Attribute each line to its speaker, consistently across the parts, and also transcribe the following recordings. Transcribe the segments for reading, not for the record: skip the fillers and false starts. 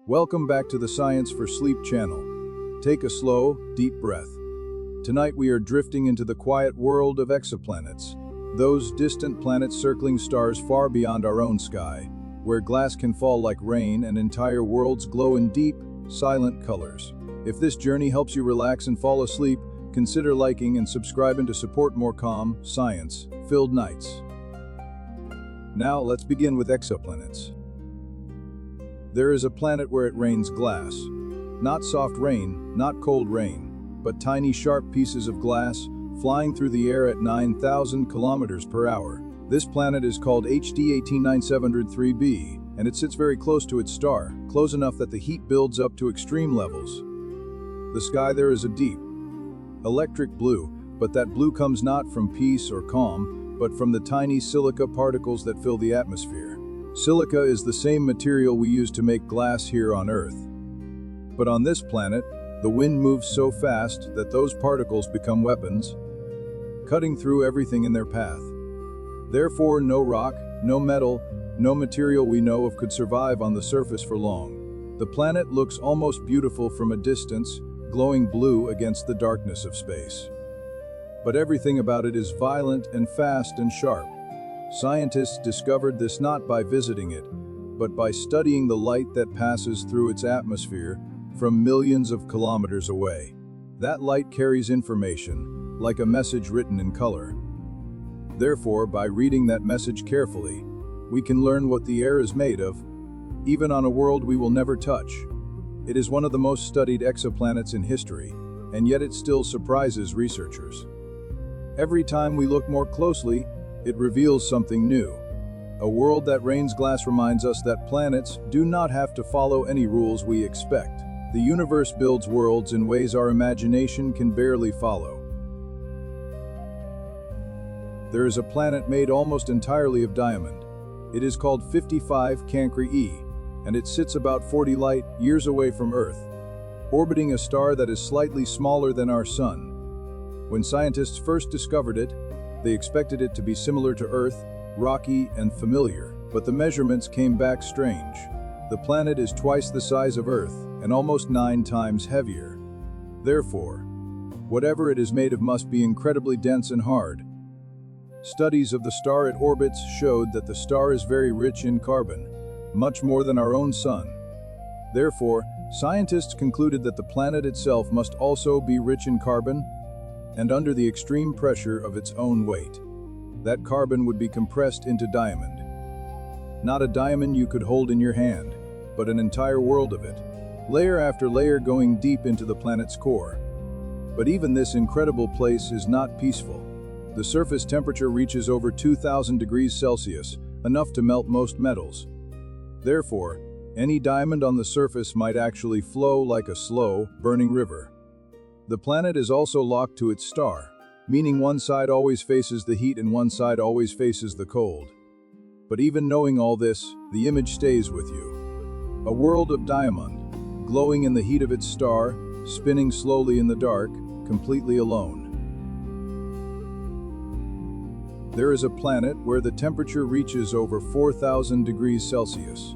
Speaker 1: Welcome back to the Science for Sleep channel. Take a slow, deep breath. Tonight we are drifting into the quiet world of exoplanets, those distant planets circling stars far beyond our own sky, where glass can fall like rain and entire worlds glow in deep, silent colors. If this journey helps you relax and fall asleep, consider liking and subscribing to support more calm, science-filled nights. Now let's begin with exoplanets. There is a planet where it rains glass. Not soft rain, not cold rain, but tiny sharp pieces of glass flying through the air at 9,000 kilometers per hour. This planet is called HD 18973b, and it sits very close to its star, close enough that the heat builds up to extreme levels. The sky there is a deep, electric blue, but that blue comes not from peace or calm, but from the tiny silica particles that fill the atmosphere. Silica is the same material we use to make glass here on Earth. But on this planet, the wind moves so fast that those particles become weapons, cutting through everything in their path. Therefore, no rock, no metal, no material we know of could survive on the surface for long. The planet looks almost beautiful from a distance, glowing blue against the darkness of space. But everything about it is violent and fast and sharp. Scientists discovered this not by visiting it, but by studying the light that passes through its atmosphere from millions of kilometers away. That light carries information, like a message written in color. Therefore, by reading that message carefully, we can learn what the air is made of, even on a world we will never touch. It is one of the most studied exoplanets in history, and yet it still surprises researchers. Every time we look more closely, it reveals something new. A world that rains glass reminds us that planets do not have to follow any rules we expect. The universe builds worlds in ways our imagination can barely follow. There is a planet made almost entirely of diamond. It is called 55 Cancri E, and it sits about 40 light years away from Earth, orbiting a star that is slightly smaller than our Sun. When scientists first discovered it, they expected it to be similar to Earth, rocky and familiar, but the measurements came back strange. The planet is twice the size of Earth and almost 9 times heavier. Therefore, whatever it is made of must be incredibly dense and hard. Studies of the star it orbits showed that the star is very rich in carbon, much more than our own Sun. Therefore, scientists concluded that the planet itself must also be rich in carbon and under the extreme pressure of its own weight. That carbon would be compressed into diamond. Not a diamond you could hold in your hand, but an entire world of it, layer after layer going deep into the planet's core. But even this incredible place is not peaceful. The surface temperature reaches over 2,000 degrees Celsius, enough to melt most metals. Therefore, any diamond on the surface might actually flow like a slow, burning river. The planet is also locked to its star, meaning one side always faces the heat and one side always faces the cold. But even knowing all this, the image stays with you. A world of diamond, glowing in the heat of its star, spinning slowly in the dark, completely alone. There is a planet where the temperature reaches over 4,000 degrees Celsius.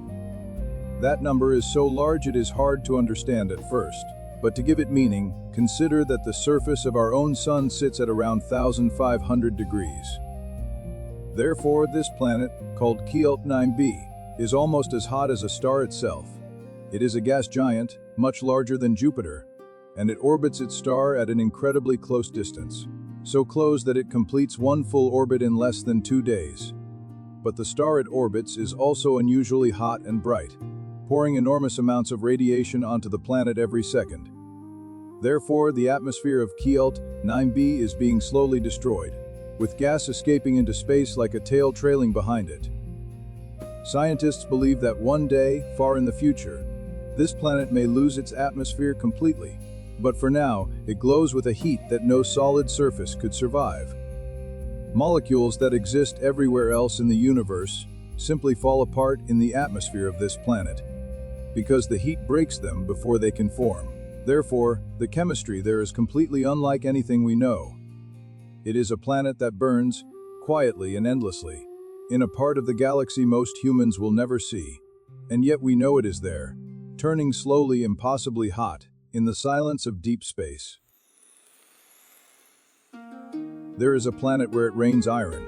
Speaker 1: That number is so large it is hard to understand at first. But to give it meaning, consider that the surface of our own Sun sits at around 1,500 degrees. Therefore, this planet, called Kilt 9b, is almost as hot as a star itself. It is a gas giant, much larger than Jupiter, and it orbits its star at an incredibly close distance, so close that it completes one full orbit in less than 2 days. But the star it orbits is also unusually hot and bright, pouring enormous amounts of radiation onto the planet every second. Therefore, the atmosphere of Kilt 9b is being slowly destroyed, with gas escaping into space like a tail trailing behind it. Scientists believe that one day, far in the future, this planet may lose its atmosphere completely, but for now, it glows with a heat that no solid surface could survive. Molecules that exist everywhere else in the universe simply fall apart in the atmosphere of this planet, because the heat breaks them before they can form. Therefore, the chemistry there is completely unlike anything we know. It is a planet that burns, quietly and endlessly, in a part of the galaxy most humans will never see. And yet we know it is there, turning slowly impossibly hot in the silence of deep space. There is a planet where it rains iron,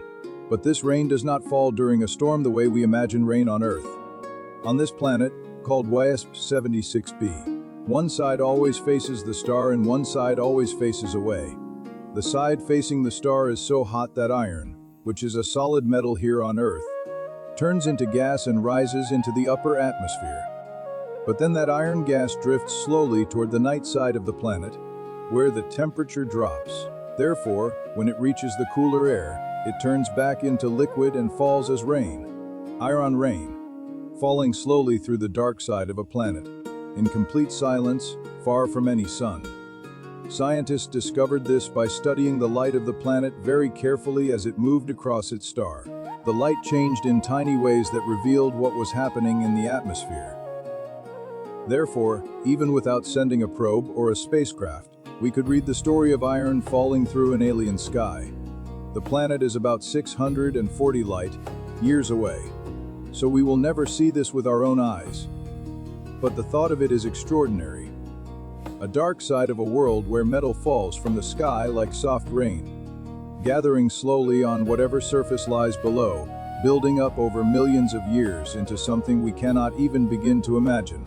Speaker 1: but this rain does not fall during a storm the way we imagine rain on Earth. On this planet, called WASP-76b, one side always faces the star and one side always faces away. The side facing the star is so hot that iron, which is a solid metal here on Earth, turns into gas and rises into the upper atmosphere. But then that iron gas drifts slowly toward the night side of the planet, where the temperature drops. Therefore, when it reaches the cooler air, it turns back into liquid and falls as rain. Iron rain, falling slowly through the dark side of a planet, in complete silence, far from any sun. Scientists discovered this by studying the light of the planet very carefully as it moved across its star. The light changed in tiny ways that revealed what was happening in the atmosphere. Therefore, even without sending a probe or a spacecraft, we could read the story of iron falling through an alien sky. The planet is about 640 light years away, so we will never see this with our own eyes. But the thought of it is extraordinary. A dark side of a world where metal falls from the sky like soft rain, gathering slowly on whatever surface lies below, building up over millions of years into something we cannot even begin to imagine.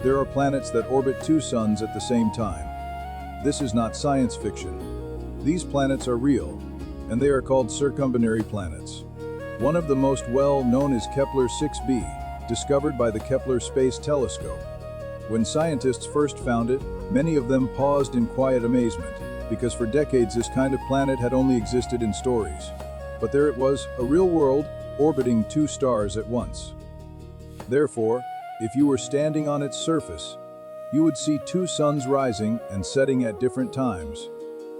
Speaker 1: There are planets that orbit two suns at the same time. This is not science fiction. These planets are real, and they are called circumbinary planets. One of the most well-known is Kepler 6b, discovered by the Kepler Space Telescope. When scientists first found it, many of them paused in quiet amazement, because for decades this kind of planet had only existed in stories. But there it was, a real world, orbiting two stars at once. Therefore, if you were standing on its surface, you would see two suns rising and setting at different times,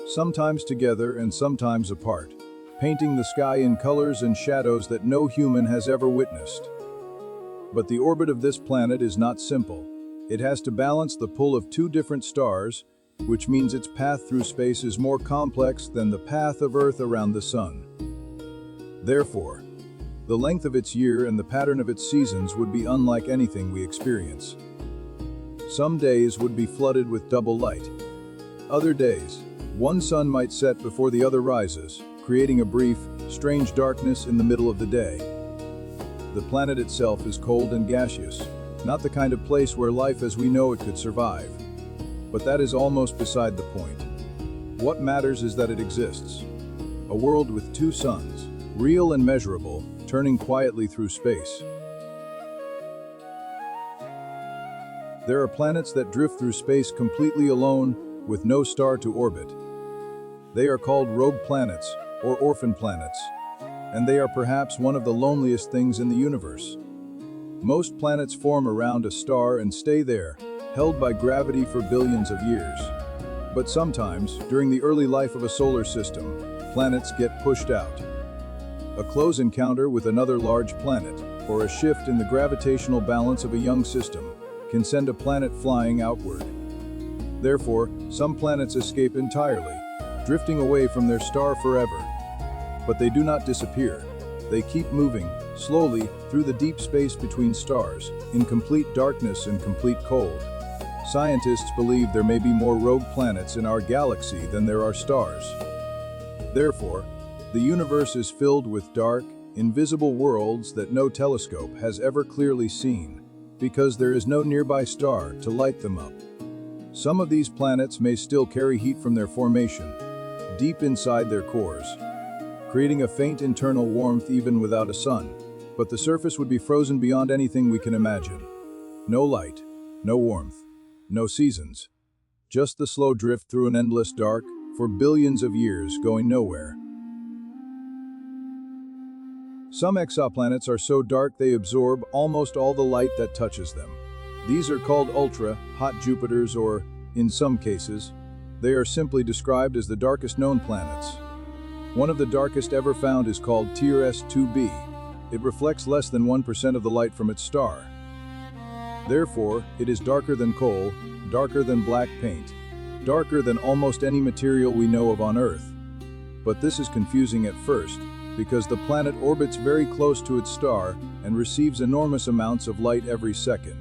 Speaker 1: sometimes together and sometimes apart, painting the sky in colors and shadows that no human has ever witnessed. But the orbit of this planet is not simple. It has to balance the pull of two different stars, which means its path through space is more complex than the path of Earth around the Sun. Therefore, the length of its year and the pattern of its seasons would be unlike anything we experience. Some days would be flooded with double light. Other days, one sun might set before the other rises, creating a brief, strange darkness in the middle of the day. The planet itself is cold and gaseous, not the kind of place where life as we know it could survive. But that is almost beside the point. What matters is that it exists. A world with two suns, real and measurable, turning quietly through space. There are planets that drift through space completely alone, with no star to orbit. They are called rogue planets, or orphan planets, and they are perhaps one of the loneliest things in the universe. Most planets form around a star and stay there, held by gravity for billions of years. But sometimes, during the early life of a solar system, planets get pushed out. A close encounter with another large planet, or a shift in the gravitational balance of a young system, can send a planet flying outward. Therefore, some planets escape entirely, drifting away from their star forever. But they do not disappear. They keep moving, slowly, through the deep space between stars, in complete darkness and complete cold. Scientists believe there may be more rogue planets in our galaxy than there are stars. Therefore, the universe is filled with dark, invisible worlds that no telescope has ever clearly seen, because there is no nearby star to light them up. Some of these planets may still carry heat from their formation, deep inside their cores, creating a faint internal warmth even without a sun, but the surface would be frozen beyond anything we can imagine. No light, no warmth, no seasons, just the slow drift through an endless dark for billions of years going nowhere. Some exoplanets are so dark they absorb almost all the light that touches them. These are called ultra-hot Jupiters, or, in some cases, they are simply described as the darkest known planets. One of the darkest ever found is called TRS-2b. It reflects less than 1% of the light from its star. Therefore, it is darker than coal, darker than black paint, darker than almost any material we know of on Earth. But this is confusing at first, because the planet orbits very close to its star and receives enormous amounts of light every second.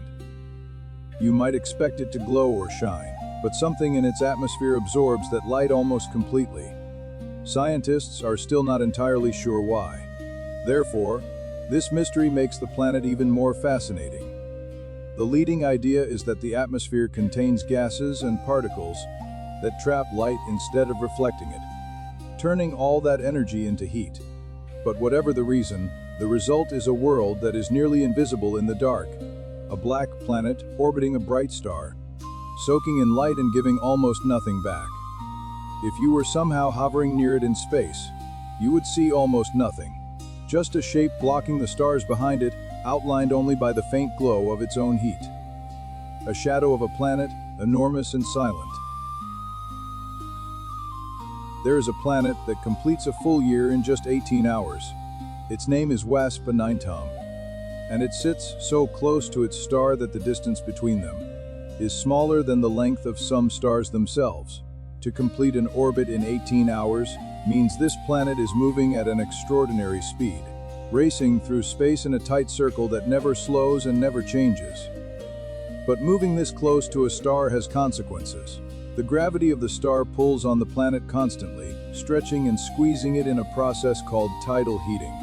Speaker 1: You might expect it to glow or shine, but something in its atmosphere absorbs that light almost completely. Scientists are still not entirely sure why. Therefore, this mystery makes the planet even more fascinating. The leading idea is that the atmosphere contains gases and particles that trap light instead of reflecting it, turning all that energy into heat. But whatever the reason, the result is a world that is nearly invisible in the dark, a black planet orbiting a bright star, soaking in light and giving almost nothing back. If you were somehow hovering near it in space, you would see almost nothing, just a shape blocking the stars behind it, outlined only by the faint glow of its own heat. A shadow of a planet, enormous and silent. There is a planet that completes a full year in just 18 hours. Its name is ORPHAN, and it sits so close to its star that the distance between them is smaller than the length of some stars themselves. To complete an orbit in 18 hours means this planet is moving at an extraordinary speed, racing through space in a tight circle that never slows and never changes. But moving this close to a star has consequences. The gravity of the star pulls on the planet constantly, stretching and squeezing it in a process called tidal heating.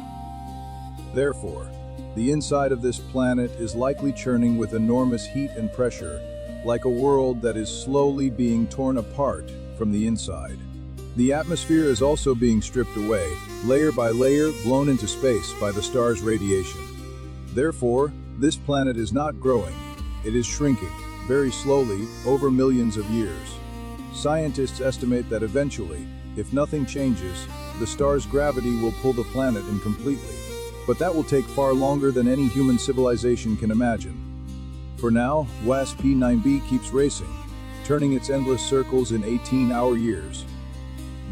Speaker 1: Therefore, the inside of this planet is likely churning with enormous heat and pressure, like a world that is slowly being torn apart from the inside. The atmosphere is also being stripped away, layer by layer, blown into space by the star's radiation. Therefore, this planet is not growing, it is shrinking, very slowly, over millions of years. Scientists estimate that eventually, if nothing changes, the star's gravity will pull the planet in completely. But that will take far longer than any human civilization can imagine. For now, ORPHAN keeps racing, turning its endless circles in 18-hour years,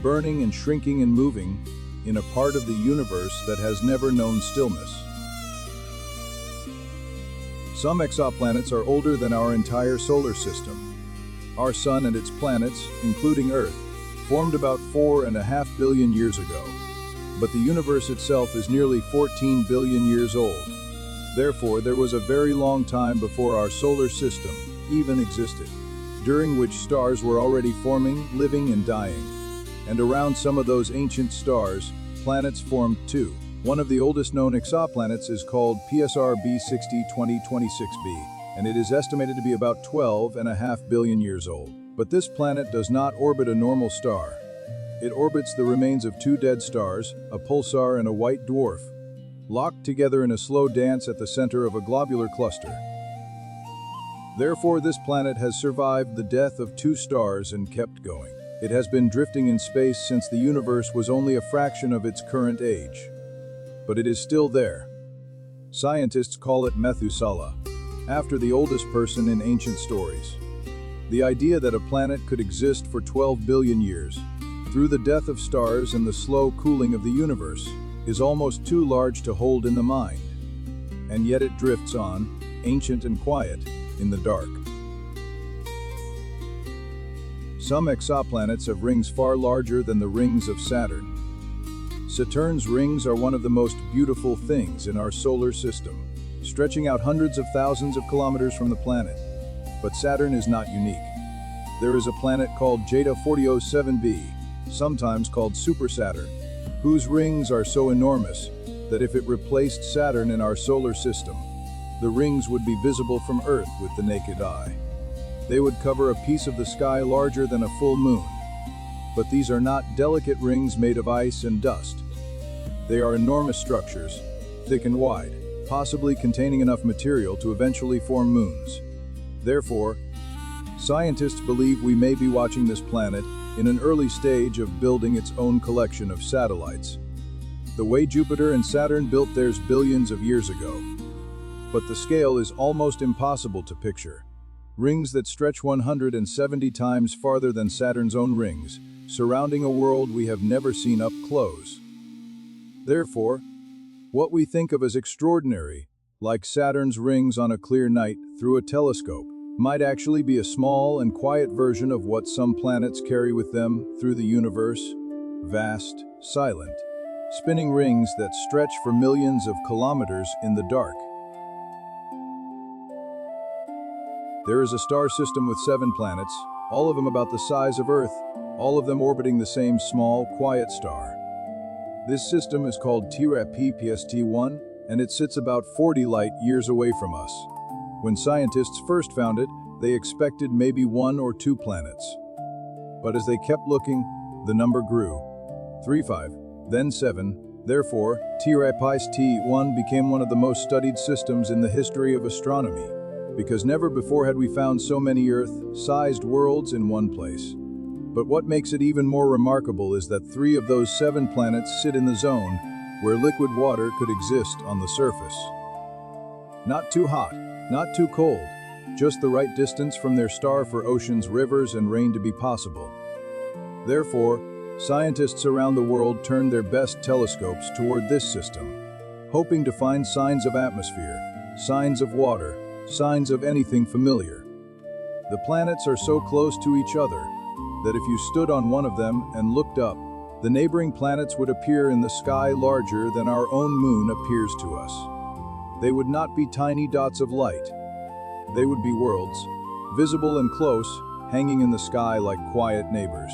Speaker 1: burning and shrinking and moving in a part of the universe that has never known stillness. Some exoplanets are older than our entire solar system. Our Sun and its planets, including Earth, formed about 4.5 billion years ago. But the universe itself is nearly 14 billion years old. Therefore, there was a very long time before our solar system even existed, during which stars were already forming, living, and dying. And around some of those ancient stars, planets formed too. One of the oldest known exoplanets is called PSR B60 2026b, and it is estimated to be about 12.5 billion years old. But this planet does not orbit a normal star. It orbits the remains of two dead stars, a pulsar and a white dwarf, locked together in a slow dance at the center of a globular cluster. Therefore, this planet has survived the death of two stars and kept going. It has been drifting in space since the universe was only a fraction of its current age. But it is still there. Scientists call it Methuselah, after the oldest person in ancient stories. The idea that a planet could exist for 12 billion years, through the death of stars and the slow cooling of the universe, is almost too large to hold in the mind. And yet it drifts on, ancient and quiet, in the dark. Some exoplanets have rings far larger than the rings of Saturn. Saturn's rings are one of the most beautiful things in our solar system, stretching out hundreds of thousands of kilometers from the planet. But Saturn is not unique. There is a planet called Jada 4007b, sometimes called Super Saturn, whose rings are so enormous that if it replaced Saturn in our solar system, the rings would be visible from Earth with the naked eye. They would cover a piece of the sky larger than a full moon. But these are not delicate rings made of ice and dust. They are enormous structures, thick and wide, possibly containing enough material to eventually form moons. Therefore, scientists believe we may be watching this planet in an early stage of building its own collection of satellites, the way Jupiter and Saturn built theirs billions of years ago. But the scale is almost impossible to picture. Rings that stretch 170 times farther than Saturn's own rings, surrounding a world we have never seen up close. Therefore, what we think of as extraordinary, like Saturn's rings on a clear night through a telescope, might actually be a small and quiet version of what some planets carry with them through the universe, vast, silent, spinning rings that stretch for millions of kilometers in the dark. There is a star system with 7 planets, all of them about the size of Earth, all of them orbiting the same small, quiet star. This system is called TRAPPST-1, and it sits about 40 light-years away from us. When scientists first found it, they expected maybe 1 or 2 planets. But as they kept looking, the number grew. 3, 5, then 7. Therefore, TRAPPST-1 became one of the most studied systems in the history of astronomy, because never before had we found so many Earth-sized worlds in one place. But what makes it even more remarkable is that 3 of those 7 planets sit in the zone where liquid water could exist on the surface. Not too hot, not too cold, just the right distance from their star for oceans, rivers, and rain to be possible. Therefore, scientists around the world turned their best telescopes toward this system, hoping to find signs of atmosphere, signs of water, signs of anything familiar. The planets are so close to each other that if you stood on one of them and looked up, the neighboring planets would appear in the sky larger than our own moon appears to us. They would not be tiny dots of light. They would be worlds, visible and close, hanging in the sky like quiet neighbors.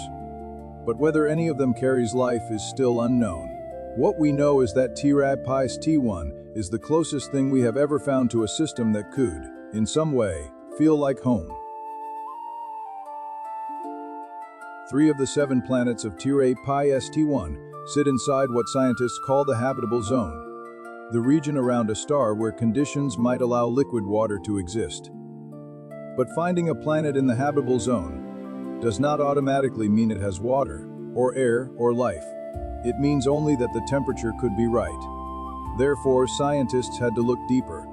Speaker 1: But whether any of them carries life is still unknown. What we know is that TRAPPST-1 is the closest thing we have ever found to a system that could, in some way, feel like home. 3 of the 7 planets of TRAPPST-1 sit inside what scientists call the habitable zone, the region around a star where conditions might allow liquid water to exist. But finding a planet in the habitable zone does not automatically mean it has water, or air, or life. It means only that the temperature could be right. Therefore, scientists had to look deeper,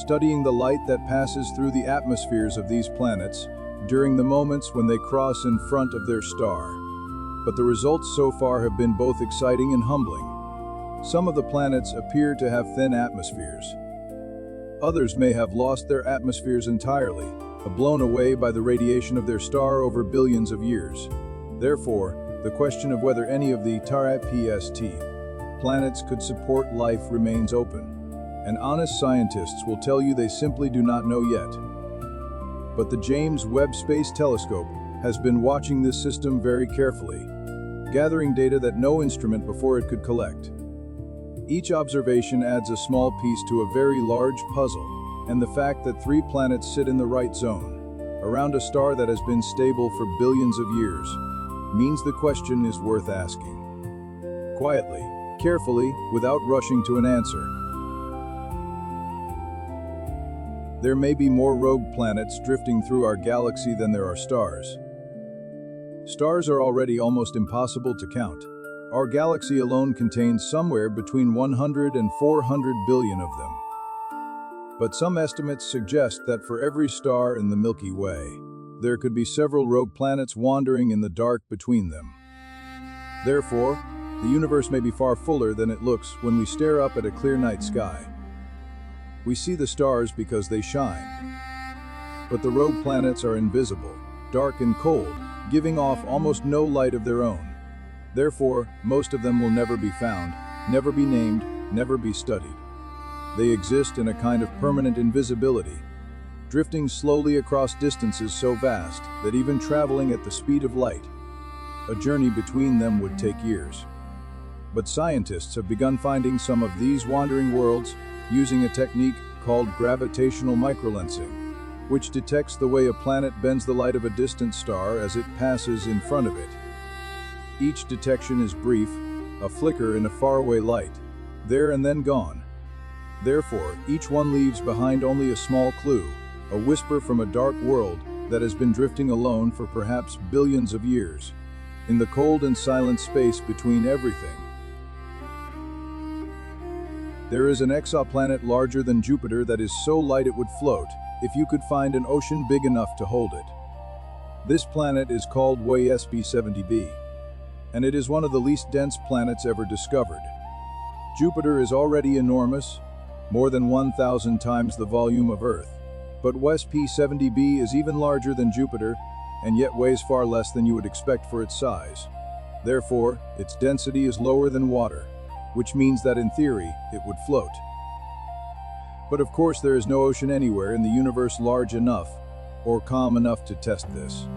Speaker 1: studying the light that passes through the atmospheres of these planets during the moments when they cross in front of their star. But the results so far have been both exciting and humbling. Some of the planets appear to have thin atmospheres. Others may have lost their atmospheres entirely, blown away by the radiation of their star over billions of years. Therefore, the question of whether any of the TRAPPST planets could support life remains open, and honest scientists will tell you they simply do not know yet. But the James Webb Space Telescope has been watching this system very carefully, gathering data that no instrument before it could collect. Each observation adds a small piece to a very large puzzle, and the fact that 3 planets sit in the right zone, around a star that has been stable for billions of years, means the question is worth asking. Quietly, carefully, without rushing to an answer. There may be more rogue planets drifting through our galaxy than there are stars. Stars are already almost impossible to count. Our galaxy alone contains somewhere between 100 and 400 billion of them. But some estimates suggest that for every star in the Milky Way, there could be several rogue planets wandering in the dark between them. Therefore, the universe may be far fuller than it looks when we stare up at a clear night sky. We see the stars because they shine. But the rogue planets are invisible, dark and cold, giving off almost no light of their own. Therefore, most of them will never be found, never be named, never be studied. They exist in a kind of permanent invisibility, drifting slowly across distances so vast that even traveling at the speed of light, a journey between them would take years. But scientists have begun finding some of these wandering worlds using a technique called gravitational microlensing, which detects the way a planet bends the light of a distant star as it passes in front of it. Each detection is brief, a flicker in a faraway light, there and then gone. Therefore, each one leaves behind only a small clue, a whisper from a dark world that has been drifting alone for perhaps billions of years, in the cold and silent space between everything. There is an exoplanet larger than Jupiter that is so light it would float if you could find an ocean big enough to hold it. This planet is called WESP-70b, and it is one of the least dense planets ever discovered. Jupiter is already enormous, more than 1,000 times the volume of Earth, but WESP-70b is even larger than Jupiter and yet weighs far less than you would expect for its size. Therefore, its density is lower than water, which means that in theory, it would float. But of course there is no ocean anywhere in the universe large enough or calm enough to test this.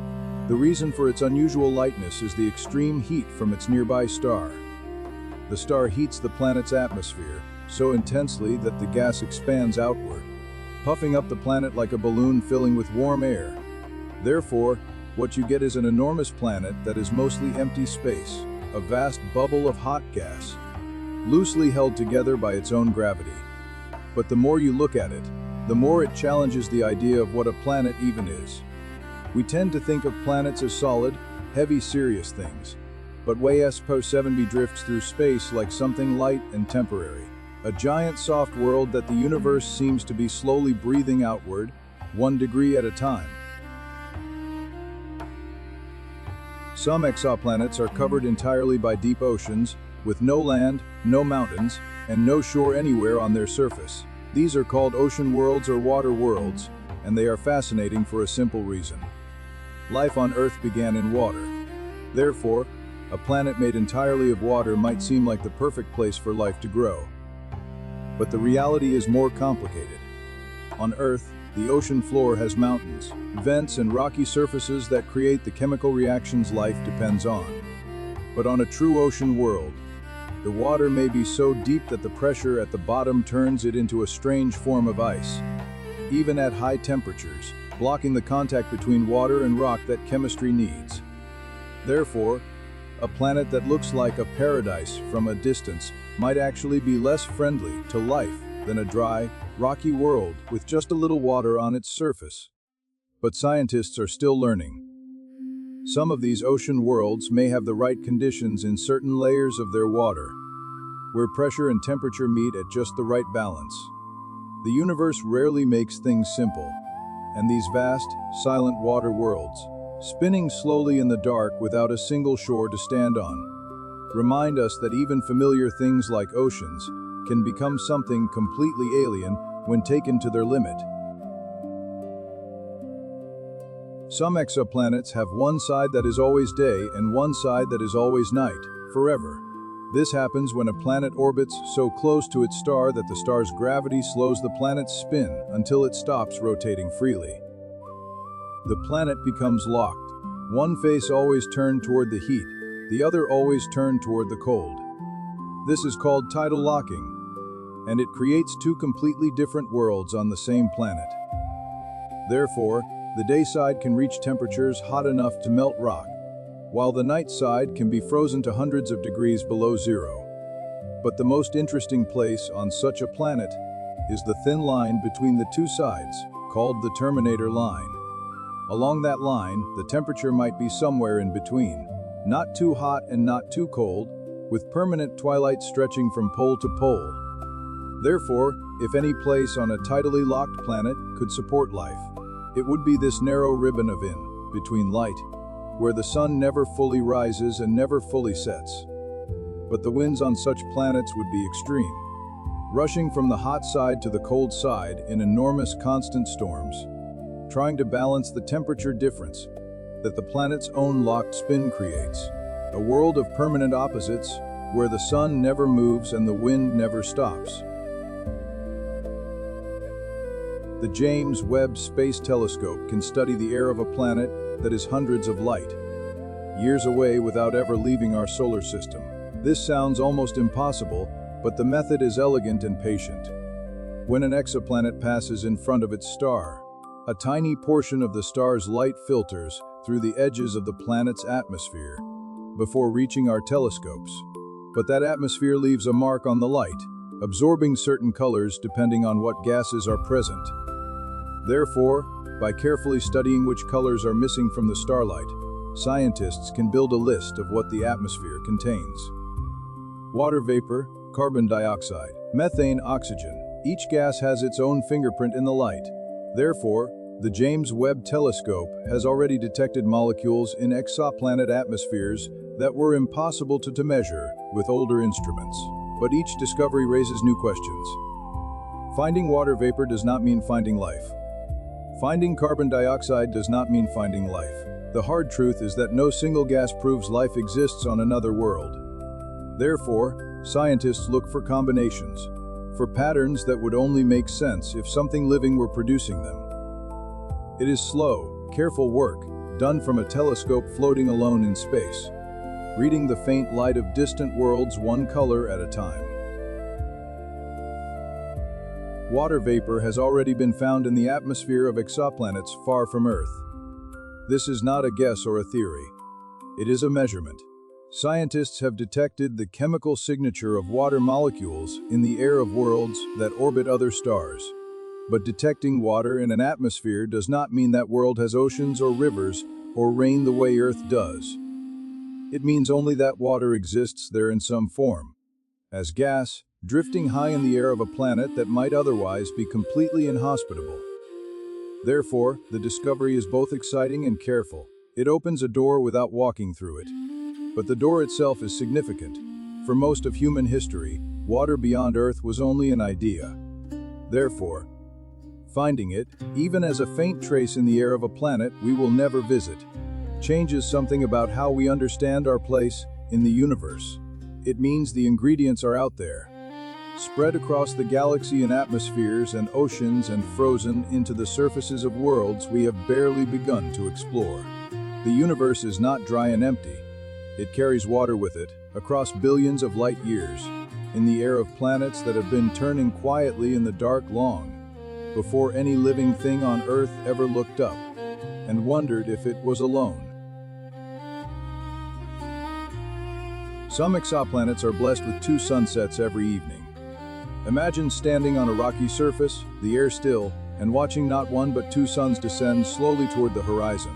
Speaker 1: The reason for its unusual lightness is the extreme heat from its nearby star. The star heats the planet's atmosphere so intensely that the gas expands outward, puffing up the planet like a balloon filling with warm air. Therefore, what you get is an enormous planet that is mostly empty space, a vast bubble of hot gas, loosely held together by its own gravity. But the more you look at it, the more it challenges the idea of what a planet even is. We tend to think of planets as solid, heavy, serious things. But WASP-7b drifts through space like something light and temporary, a giant soft world that the universe seems to be slowly breathing outward, 1 degree at a time. Some exoplanets are covered entirely by deep oceans, with no land, no mountains, and no shore anywhere on their surface. These are called ocean worlds or water worlds, and they are fascinating for a simple reason. Life on Earth began in water. Therefore, a planet made entirely of water might seem like the perfect place for life to grow. But the reality is more complicated. On Earth, the ocean floor has mountains, vents, and rocky surfaces that create the chemical reactions life depends on. But on a true ocean world, the water may be so deep that the pressure at the bottom turns it into a strange form of ice, even at high temperatures, blocking the contact between water and rock that chemistry needs. Therefore, a planet that looks like a paradise from a distance might actually be less friendly to life than a dry, rocky world with just a little water on its surface. But scientists are still learning. Some of these ocean worlds may have the right conditions in certain layers of their water, where pressure and temperature meet at just the right balance. The universe rarely makes things simple, and these vast, silent water worlds, spinning slowly in the dark without a single shore to stand on, remind us that even familiar things like oceans can become something completely alien when taken to their limit. Some exoplanets have one side that is always day and one side that is always night, forever. This happens when a planet orbits so close to its star that the star's gravity slows the planet's spin until it stops rotating freely. The planet becomes locked, one face always turned toward the heat, the other always turned toward the cold. This is called tidal locking, and it creates two completely different worlds on the same planet. Therefore, the day side can reach temperatures hot enough to melt rock, while the night side can be frozen to hundreds of degrees below zero. But the most interesting place on such a planet is the thin line between the two sides, called the terminator line. Along that line, the temperature might be somewhere in between, not too hot and not too cold, with permanent twilight stretching from pole to pole. Therefore, if any place on a tidally locked planet could support life, it would be this narrow ribbon of in-between light, where the sun never fully rises and never fully sets. But the winds on such planets would be extreme, rushing from the hot side to the cold side in enormous constant storms, trying to balance the temperature difference that the planet's own locked spin creates, a world of permanent opposites where the sun never moves and the wind never stops. The James Webb Space Telescope can study the air of a planet that is hundreds of light years away without ever leaving our solar system. This sounds almost impossible, but the method is elegant and patient. When an exoplanet passes in front of its star, a tiny portion of the star's light filters through the edges of the planet's atmosphere before reaching our telescopes. But that atmosphere leaves a mark on the light, absorbing certain colors depending on what gases are present. Therefore, by carefully studying which colors are missing from the starlight, scientists can build a list of what the atmosphere contains. Water vapor, carbon dioxide, methane, oxygen. Each gas has its own fingerprint in the light. Therefore, the James Webb Telescope has already detected molecules in exoplanet atmospheres that were impossible to measure with older instruments. But each discovery raises new questions. Finding water vapor does not mean finding life. Finding carbon dioxide does not mean finding life. The hard truth is that no single gas proves life exists on another world. Therefore, scientists look for combinations, for patterns that would only make sense if something living were producing them. It is slow, careful work, done from a telescope floating alone in space, reading the faint light of distant worlds one color at a time. Water vapor has already been found in the atmosphere of exoplanets far from Earth. This is not a guess or a theory. It is a measurement. Scientists have detected the chemical signature of water molecules in the air of worlds that orbit other stars. But detecting water in an atmosphere does not mean that world has oceans or rivers or rain the way Earth does. It means only that water exists there in some form, as gas, drifting high in the air of a planet that might otherwise be completely inhospitable. Therefore, the discovery is both exciting and careful. It opens a door without walking through it. But the door itself is significant. For most of human history, water beyond Earth was only an idea. Therefore, finding it, even as a faint trace in the air of a planet we will never visit, changes something about how we understand our place in the universe. It means the ingredients are out there, spread across the galaxy in atmospheres and oceans and frozen into the surfaces of worlds we have barely begun to explore. The universe is not dry and empty. It carries water with it, across billions of light years, in the air of planets that have been turning quietly in the dark long, before any living thing on Earth ever looked up and wondered if it was alone. Some exoplanets are blessed with 2 sunsets every evening. Imagine standing on a rocky surface, the air still, and watching not one but 2 suns descend slowly toward the horizon.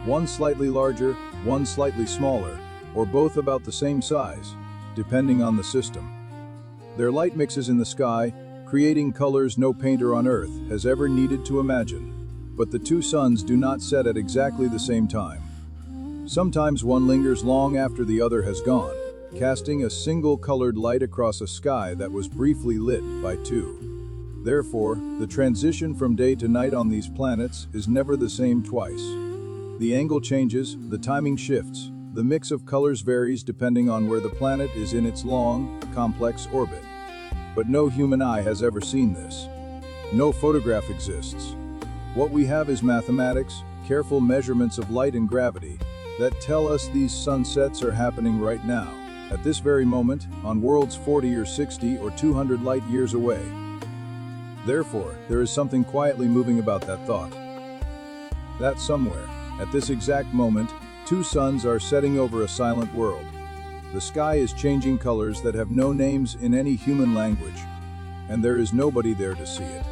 Speaker 1: One slightly larger, one slightly smaller, or both about the same size, depending on the system. Their light mixes in the sky, creating colors no painter on Earth has ever needed to imagine. But the 2 suns do not set at exactly the same time. Sometimes one lingers long after the other has gone, casting a single colored light across a sky that was briefly lit by 2. Therefore, the transition from day to night on these planets is never the same twice. The angle changes, the timing shifts, the mix of colors varies depending on where the planet is in its long, complex orbit. But no human eye has ever seen this. No photograph exists. What we have is mathematics, careful measurements of light and gravity, that tell us these sunsets are happening right now, at this very moment, on worlds 40 or 60 or 200 light years away. Therefore, there is something quietly moving about that thought. That somewhere, at this exact moment, 2 suns are setting over a silent world. The sky is changing colors that have no names in any human language, and there is nobody there to see it.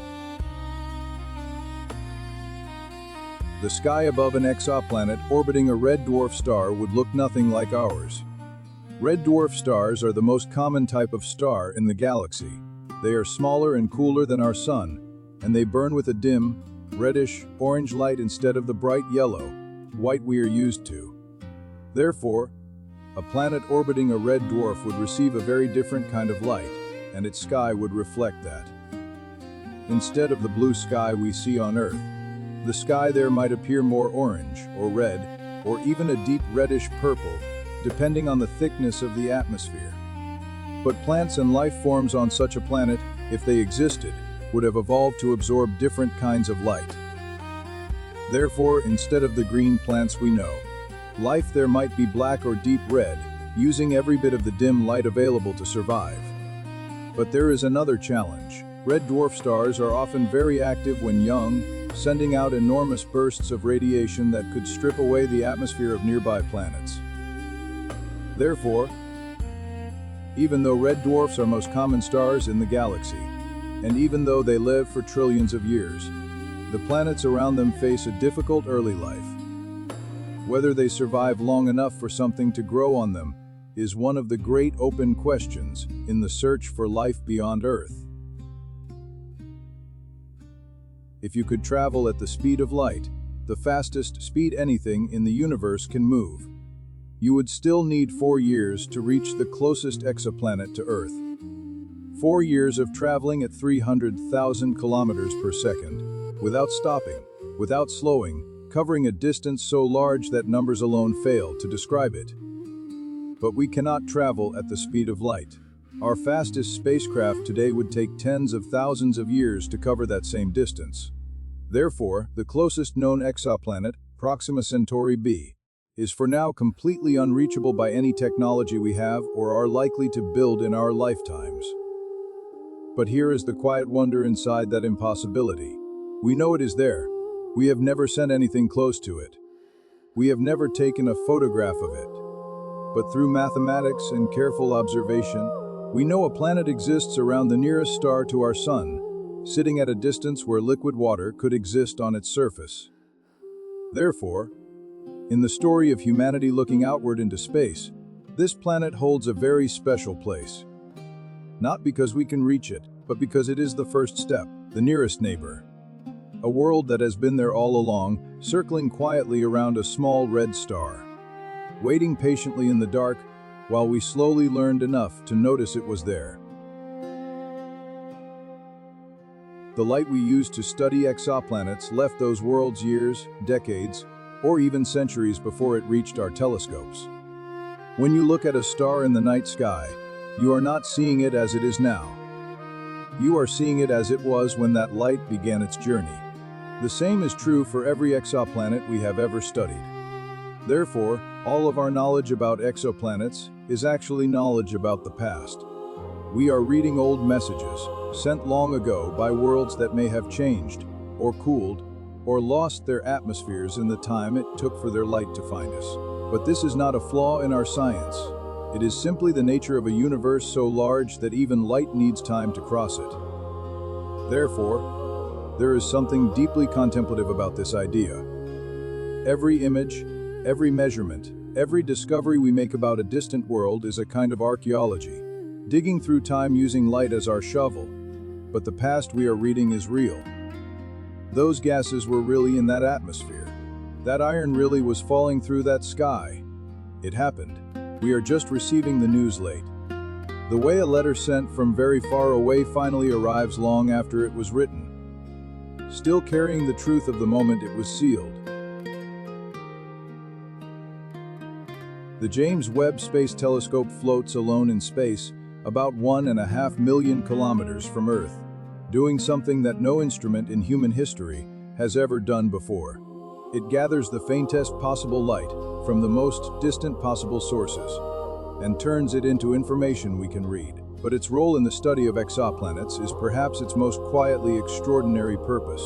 Speaker 1: The sky above an exoplanet orbiting a red dwarf star would look nothing like ours. Red dwarf stars are the most common type of star in the galaxy. They are smaller and cooler than our sun, and they burn with a dim, reddish, orange light instead of the bright yellow, white we are used to. Therefore, a planet orbiting a red dwarf would receive a very different kind of light, and its sky would reflect that. Instead of the blue sky we see on Earth, the sky there might appear more orange, or red, or even a deep reddish purple, depending on the thickness of the atmosphere. But plants and life forms on such a planet, if they existed, would have evolved to absorb different kinds of light. Therefore, instead of the green plants we know, life there might be black or deep red, using every bit of the dim light available to survive. But there is another challenge. Red dwarf stars are often very active when young, sending out enormous bursts of radiation that could strip away the atmosphere of nearby planets. Therefore, even though red dwarfs are most common stars in the galaxy, and even though they live for trillions of years, the planets around them face a difficult early life. Whether they survive long enough for something to grow on them is one of the great open questions in the search for life beyond Earth. If you could travel at the speed of light, the fastest speed anything in the universe can move, you would still need 4 years to reach the closest exoplanet to Earth. 4 years of traveling at 300,000 kilometers per second, without stopping, without slowing, covering a distance so large that numbers alone fail to describe it. But we cannot travel at the speed of light. Our fastest spacecraft today would take tens of thousands of years to cover that same distance. Therefore, the closest known exoplanet, Proxima Centauri b, is for now completely unreachable by any technology we have or are likely to build in our lifetimes. But here is the quiet wonder inside that impossibility. We know it is there. We have never sent anything close to it. We have never taken a photograph of it. But through mathematics and careful observation, we know a planet exists around the nearest star to our Sun, sitting at a distance where liquid water could exist on its surface. Therefore, in the story of humanity looking outward into space, this planet holds a very special place. Not because we can reach it, but because it is the first step, the nearest neighbor. A world that has been there all along, circling quietly around a small red star, waiting patiently in the dark while we slowly learned enough to notice it was there. The light we used to study exoplanets left those worlds years, decades, or even centuries before it reached our telescopes. When you look at a star in the night sky, you are not seeing it as it is now. You are seeing it as it was when that light began its journey. The same is true for every exoplanet we have ever studied. Therefore, all of our knowledge about exoplanets is actually knowledge about the past. We are reading old messages, sent long ago by worlds that may have changed, or cooled, or lost their atmospheres in the time it took for their light to find us. But this is not a flaw in our science. It is simply the nature of a universe so large that even light needs time to cross it. Therefore, there is something deeply contemplative about this idea. Every image, every measurement, every discovery we make about a distant world is a kind of archaeology, digging through time using light as our shovel. But the past we are reading is real. Those gases were really in that atmosphere. That iron really was falling through that sky. It happened. We are just receiving the news late. The way a letter sent from very far away finally arrives long after it was written, still carrying the truth of the moment it was sealed. The James Webb Space Telescope floats alone in space, about 1.5 million kilometers from Earth, doing something that no instrument in human history has ever done before. It gathers the faintest possible light from the most distant possible sources and turns it into information we can read. But its role in the study of exoplanets is perhaps its most quietly extraordinary purpose.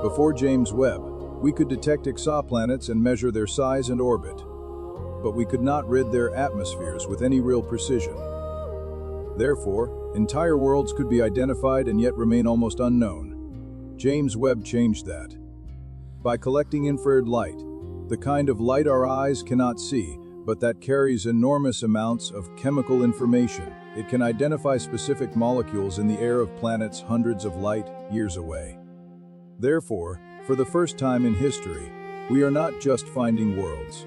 Speaker 1: Before James Webb, we could detect exoplanets and measure their size and orbit, but we could not rid their atmospheres with any real precision. Therefore, entire worlds could be identified and yet remain almost unknown. James Webb changed that. By collecting infrared light, the kind of light our eyes cannot see, but that carries enormous amounts of chemical information, it can identify specific molecules in the air of planets hundreds of light years away. Therefore, for the first time in history, we are not just finding worlds.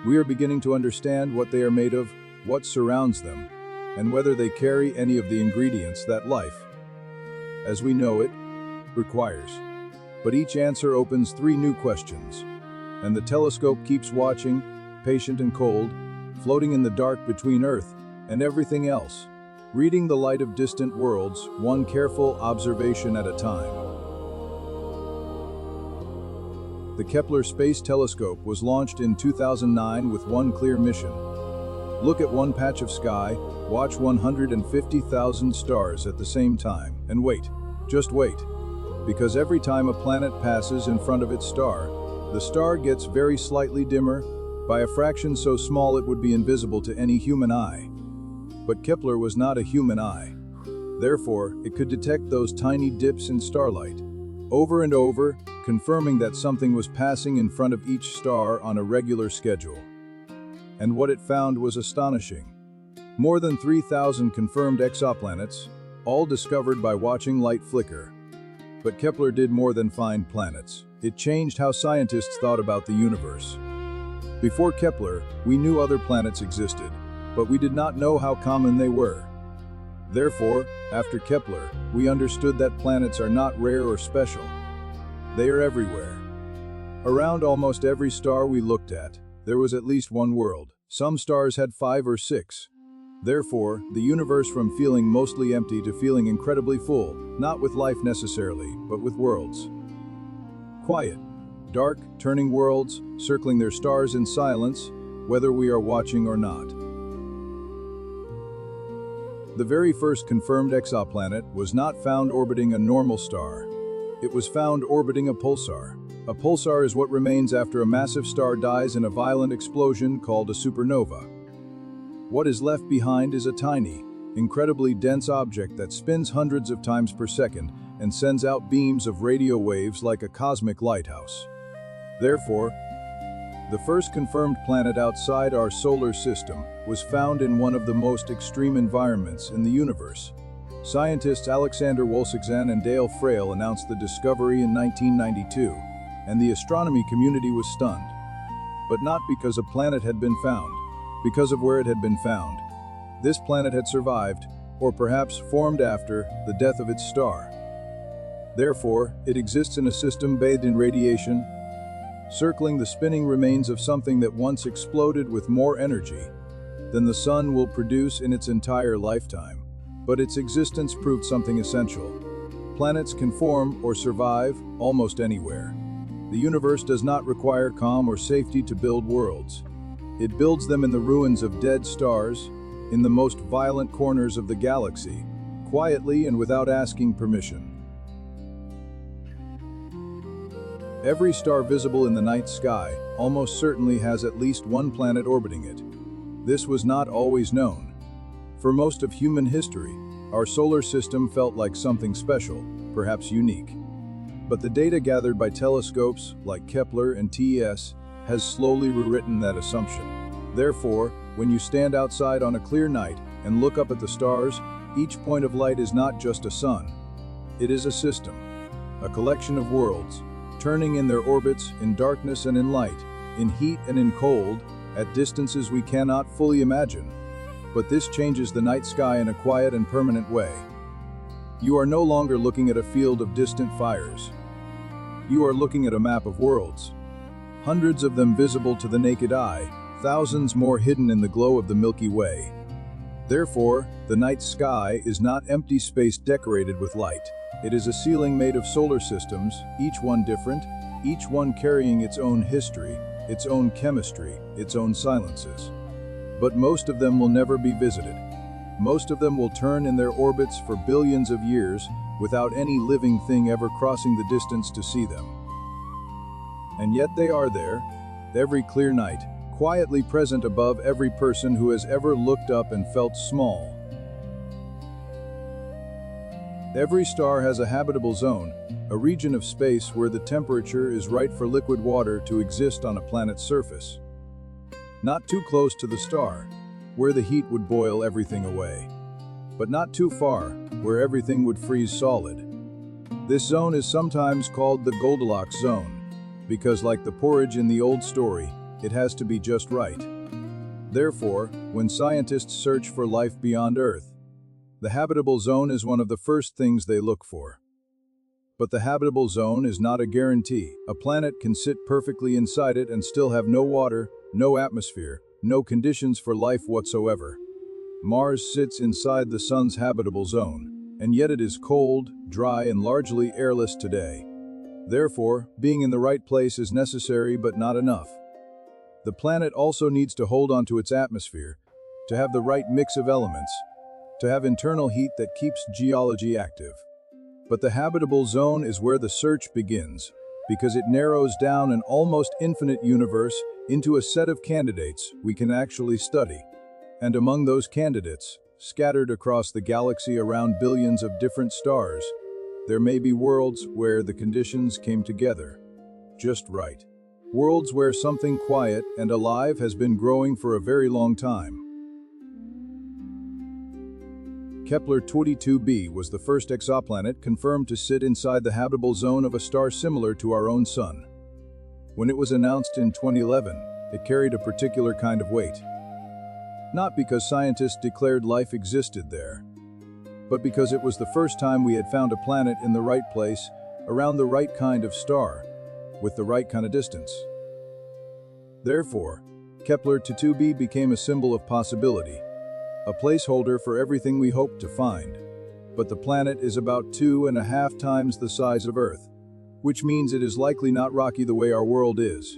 Speaker 1: We are beginning to understand what they are made of, what surrounds them, and whether they carry any of the ingredients that life, as we know it, requires. But each answer opens 3 new questions, and the telescope keeps watching, patient and cold, floating in the dark between Earth and everything else, reading the light of distant worlds, one careful observation at a time. The Kepler Space Telescope was launched in 2009 with one clear mission. Look at one patch of sky, watch 150,000 stars at the same time, and wait, just wait. Because every time a planet passes in front of its star, the star gets very slightly dimmer, by a fraction so small it would be invisible to any human eye. But Kepler was not a human eye. Therefore, it could detect those tiny dips in starlight, over and over, confirming that something was passing in front of each star on a regular schedule. And what it found was astonishing. More than 3,000 confirmed exoplanets, all discovered by watching light flicker. But Kepler did more than find planets. It changed how scientists thought about the universe. Before Kepler, we knew other planets existed, but we did not know how common they were. Therefore, after Kepler, we understood that planets are not rare or special. They are everywhere. Around almost every star we looked at, there was at least one world. Some stars had 5 or 6. Therefore, the universe from feeling mostly empty to feeling incredibly full, not with life necessarily, but with worlds. Quiet, dark, turning worlds, circling their stars in silence, whether we are watching or not. The very first confirmed exoplanet was not found orbiting a normal star. It was found orbiting a pulsar. A pulsar is what remains after a massive star dies in a violent explosion called a supernova. What is left behind is a tiny, incredibly dense object that spins hundreds of times per second and sends out beams of radio waves like a cosmic lighthouse. Therefore, the first confirmed planet outside our solar system was found in one of the most extreme environments in the universe. Scientists Alexander Wolszczan and Dale Frail announced the discovery in 1992, and the astronomy community was stunned. But not because a planet had been found. Because of where it had been found. This planet had survived, or perhaps formed after, the death of its star. Therefore, it exists in a system bathed in radiation, circling the spinning remains of something that once exploded with more energy than the sun will produce in its entire lifetime. But its existence proved something essential. Planets can form or survive almost anywhere. The universe does not require calm or safety to build worlds. It builds them in the ruins of dead stars, in the most violent corners of the galaxy, quietly and without asking permission. Every star visible in the night sky almost certainly has at least one planet orbiting it. This was not always known. For most of human history, our solar system felt like something special, perhaps unique. But the data gathered by telescopes like Kepler and TES has slowly rewritten that assumption. Therefore, when you stand outside on a clear night and look up at the stars, each point of light is not just a sun. It is a system, a collection of worlds, turning in their orbits in darkness and in light, in heat and in cold, at distances we cannot fully imagine. But this changes the night sky in a quiet and permanent way. You are no longer looking at a field of distant fires. You are looking at a map of worlds. Hundreds of them visible to the naked eye, thousands more hidden in the glow of the Milky Way. Therefore, the night sky is not empty space decorated with light. It is a ceiling made of solar systems, each one different, each one carrying its own history, its own chemistry, its own silences. But most of them will never be visited. Most of them will turn in their orbits for billions of years without any living thing ever crossing the distance to see them. And yet they are there, every clear night, quietly present above every person who has ever looked up and felt small. Every star has a habitable zone, a region of space where the temperature is right for liquid water to exist on a planet's surface. Not too close to the star, where the heat would boil everything away. But not too far, where everything would freeze solid. This zone is sometimes called the Goldilocks zone, because like the porridge in the old story, it has to be just right. Therefore, when scientists search for life beyond Earth, the habitable zone is one of the first things they look for. But the habitable zone is not a guarantee. A planet can sit perfectly inside it and still have no water, no atmosphere, no conditions for life whatsoever. Mars sits inside the Sun's habitable zone, and yet it is cold, dry, and largely airless today. Therefore, being in the right place is necessary but not enough. The planet also needs to hold onto its atmosphere, to have the right mix of elements, to have internal heat that keeps geology active. But the habitable zone is where the search begins, because it narrows down an almost infinite universe into a set of candidates we can actually study. And among those candidates, scattered across the galaxy around billions of different stars, there may be worlds where the conditions came together just right. Worlds where something quiet and alive has been growing for a very long time. Kepler-22b was the first exoplanet confirmed to sit inside the habitable zone of a star similar to our own Sun. When it was announced in 2011, it carried a particular kind of weight. Not because scientists declared life existed there, but because it was the first time we had found a planet in the right place, around the right kind of star, with the right kind of distance. Therefore, Kepler-22b became a symbol of possibility, a placeholder for everything we hoped to find. But the planet is about 2.5 times the size of Earth, which means it is likely not rocky the way our world is.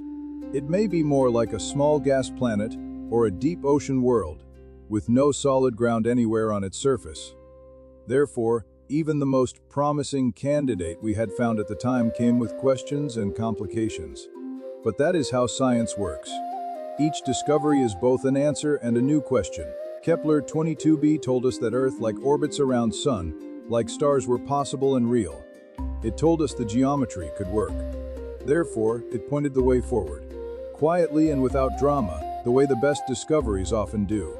Speaker 1: It may be more like a small gas planet or a deep ocean world, with no solid ground anywhere on its surface. Therefore, even the most promising candidate we had found at the time came with questions and complications. But that is how science works. Each discovery is both an answer and a new question. Kepler-22b told us that Earth orbits around Sun, like stars were possible and real. It told us the geometry could work. Therefore, it pointed the way forward. Quietly and without drama, the way the best discoveries often do.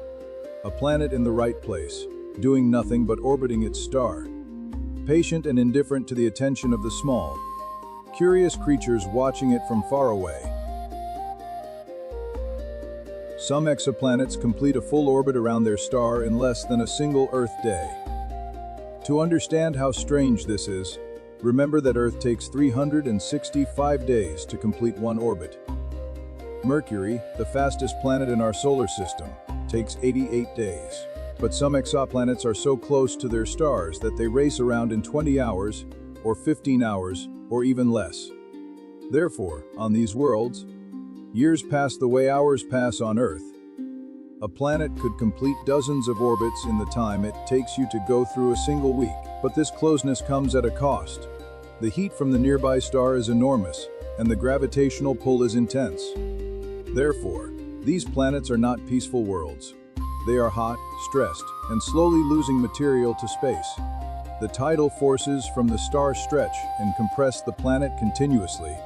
Speaker 1: A planet in the right place, doing nothing but orbiting its star. Patient and indifferent to the attention of the small, curious creatures watching it from far away. Some exoplanets complete a full orbit around their star in less than a single Earth day. To understand how strange this is, remember that Earth takes 365 days to complete one orbit. Mercury, the fastest planet in our solar system, takes 88 days. But some exoplanets are so close to their stars that they race around in 20 hours, or 15 hours, or even less. Therefore, on these worlds, years pass the way hours pass on Earth. A planet could complete dozens of orbits in the time it takes you to go through a single week, but this closeness comes at a cost. The heat from the nearby star is enormous, and the gravitational pull is intense. Therefore, these planets are not peaceful worlds. They are hot, stressed, and slowly losing material to space. The tidal forces from the star stretch and compress the planet continuously,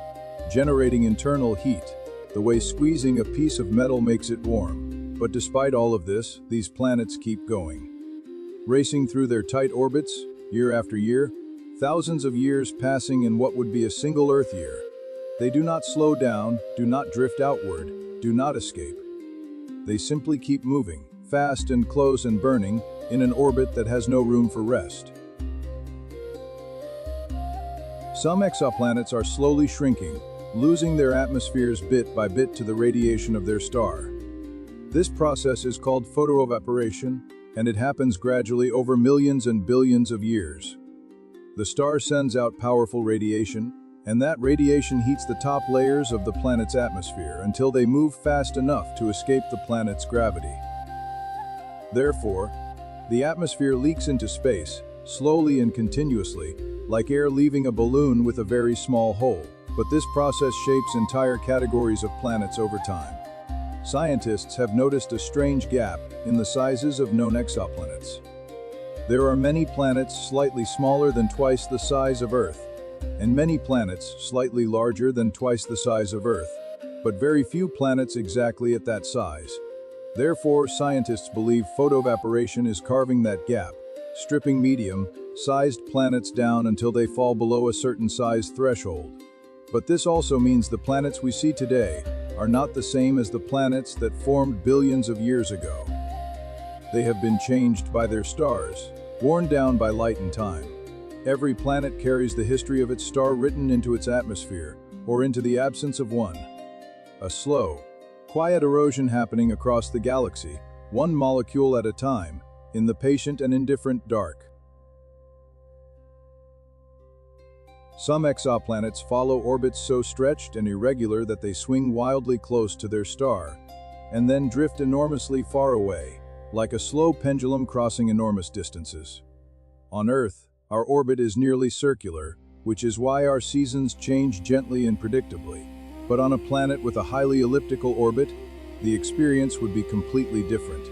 Speaker 1: generating internal heat, the way squeezing a piece of metal makes it warm. But despite all of this, these planets keep going. Racing through their tight orbits, year after year, thousands of years passing in what would be a single Earth year. They do not slow down, do not drift outward, do not escape. They simply keep moving, fast and close and burning, in an orbit that has no room for rest. Some exoplanets are slowly shrinking, losing their atmospheres bit by bit to the radiation of their star. This process is called photoevaporation, and it happens gradually over millions and billions of years. The star sends out powerful radiation, and that radiation heats the top layers of the planet's atmosphere until they move fast enough to escape the planet's gravity. Therefore, the atmosphere leaks into space, slowly and continuously, like air leaving a balloon with a very small hole. But this process shapes entire categories of planets over time. Scientists have noticed a strange gap in the sizes of known exoplanets. There are many planets slightly smaller than twice the size of Earth, and many planets slightly larger than twice the size of Earth, but very few planets exactly at that size. Therefore, scientists believe photoevaporation is carving that gap, stripping medium-sized planets down until they fall below a certain size threshold. But this also means the planets we see today are not the same as the planets that formed billions of years ago. They have been changed by their stars, worn down by light and time. Every planet carries the history of its star written into its atmosphere, or into the absence of one. A slow, quiet erosion happening across the galaxy, one molecule at a time, in the patient and indifferent dark. Some exoplanets follow orbits so stretched and irregular that they swing wildly close to their star, and then drift enormously far away, like a slow pendulum crossing enormous distances. On Earth, our orbit is nearly circular, which is why our seasons change gently and predictably. But on a planet with a highly elliptical orbit, the experience would be completely different.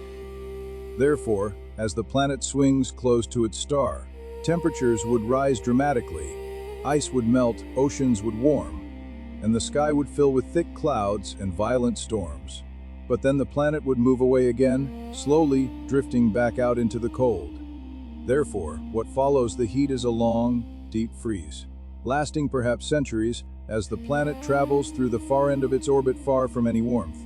Speaker 1: Therefore, as the planet swings close to its star, temperatures would rise dramatically. Ice would melt, oceans would warm, and the sky would fill with thick clouds and violent storms. But then the planet would move away again, slowly drifting back out into the cold. Therefore, what follows the heat is a long, deep freeze, lasting perhaps centuries as the planet travels through the far end of its orbit far from any warmth.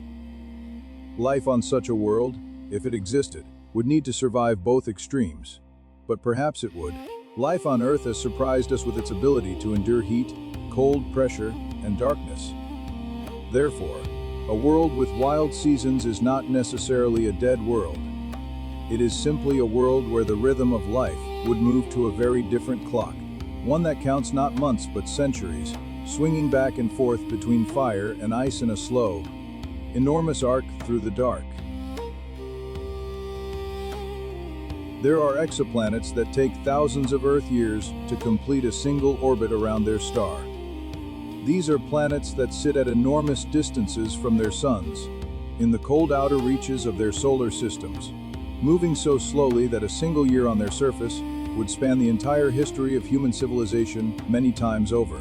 Speaker 1: Life on such a world, if it existed, would need to survive both extremes. But perhaps it would. Life on Earth has surprised us with its ability to endure heat, cold, pressure, and darkness. Therefore, a world with wild seasons is not necessarily a dead world. It is simply a world where the rhythm of life would move to a very different clock, one that counts not months but centuries, swinging back and forth between fire and ice in a slow, enormous arc through the dark. There are exoplanets that take thousands of Earth years to complete a single orbit around their star. These are planets that sit at enormous distances from their suns, in the cold outer reaches of their solar systems, moving so slowly that a single year on their surface would span the entire history of human civilization many times over.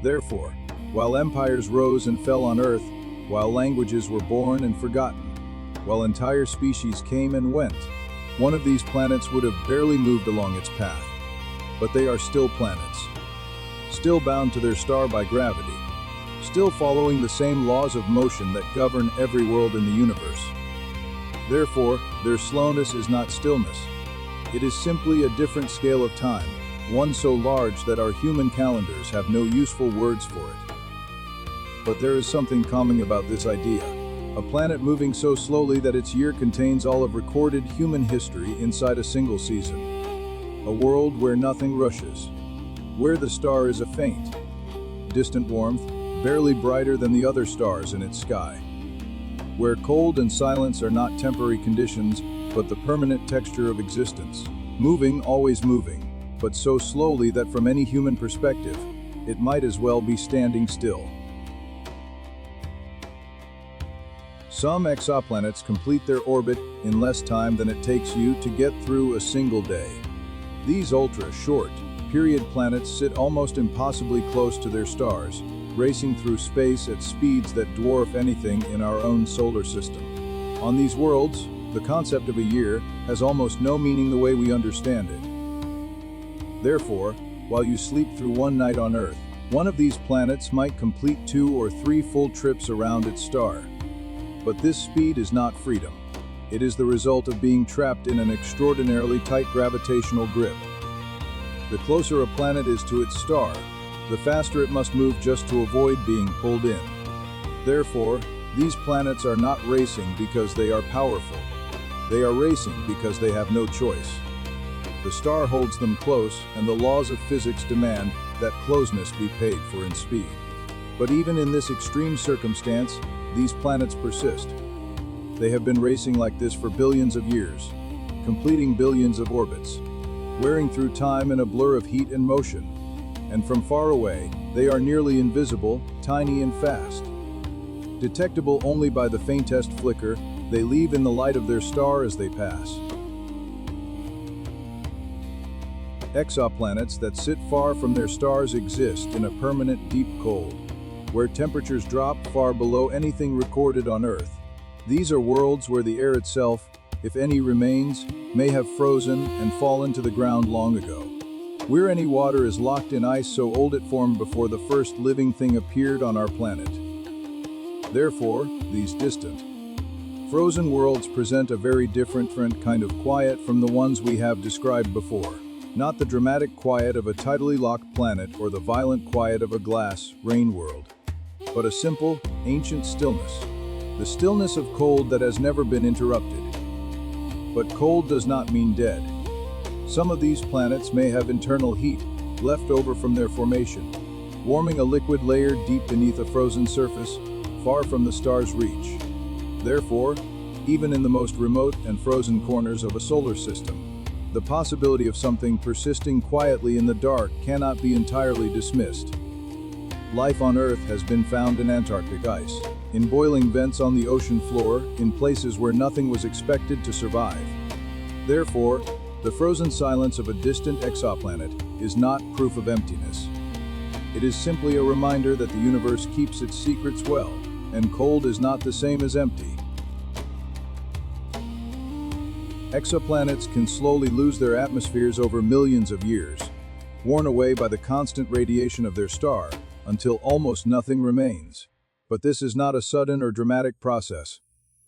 Speaker 1: Therefore, while empires rose and fell on Earth, while languages were born and forgotten, while entire species came and went, one of these planets would have barely moved along its path. But they are still planets, still bound to their star by gravity, still following the same laws of motion that govern every world in the universe. Therefore, their slowness is not stillness. It is simply a different scale of time, one so large that our human calendars have no useful words for it. But there is something calming about this idea. A planet moving so slowly that its year contains all of recorded human history inside a single season. A world where nothing rushes, where the star is a faint, distant warmth, barely brighter than the other stars in its sky. Where cold and silence are not temporary conditions, but the permanent texture of existence. Moving, always moving, but so slowly that from any human perspective, it might as well be standing still. Some exoplanets complete their orbit in less time than it takes you to get through a single day. These ultra-short, period planets sit almost impossibly close to their stars, racing through space at speeds that dwarf anything in our own solar system. On these worlds, the concept of a year has almost no meaning the way we understand it. Therefore, while you sleep through one night on Earth, one of these planets might complete 2 or 3 full trips around its star. But this speed is not freedom. It is the result of being trapped in an extraordinarily tight gravitational grip. The closer a planet is to its star, the faster it must move just to avoid being pulled in. Therefore, these planets are not racing because they are powerful. They are racing because they have no choice. The star holds them close, and the laws of physics demand that closeness be paid for in speed. But even in this extreme circumstance, these planets persist. They have been racing like this for billions of years, completing billions of orbits, wearing through time in a blur of heat and motion. And from far away, they are nearly invisible, tiny and fast. Detectable only by the faintest flicker, they leave in the light of their star as they pass. Exoplanets that sit far from their stars exist in a permanent deep cold, where temperatures drop far below anything recorded on Earth. These are worlds where the air itself, if any remains, may have frozen and fallen to the ground long ago. Where any water is locked in ice so old it formed before the first living thing appeared on our planet. Therefore, these distant, frozen worlds present a very different kind of quiet from the ones we have described before. Not the dramatic quiet of a tidally locked planet or the violent quiet of a glass, rain world, but a simple, ancient stillness. The stillness of cold that has never been interrupted. But cold does not mean dead. Some of these planets may have internal heat, left over from their formation, warming a liquid layer deep beneath a frozen surface, far from the star's reach. Therefore, even in the most remote and frozen corners of a solar system, the possibility of something persisting quietly in the dark cannot be entirely dismissed. Life on Earth has been found in Antarctic ice, in boiling vents on the ocean floor, in places where nothing was expected to survive. Therefore, the frozen silence of a distant exoplanet is not proof of emptiness. It is simply a reminder that the universe keeps its secrets well, and cold is not the same as empty. Exoplanets can slowly lose their atmospheres over millions of years, worn away by the constant radiation of their star, until almost nothing remains. But this is not a sudden or dramatic process.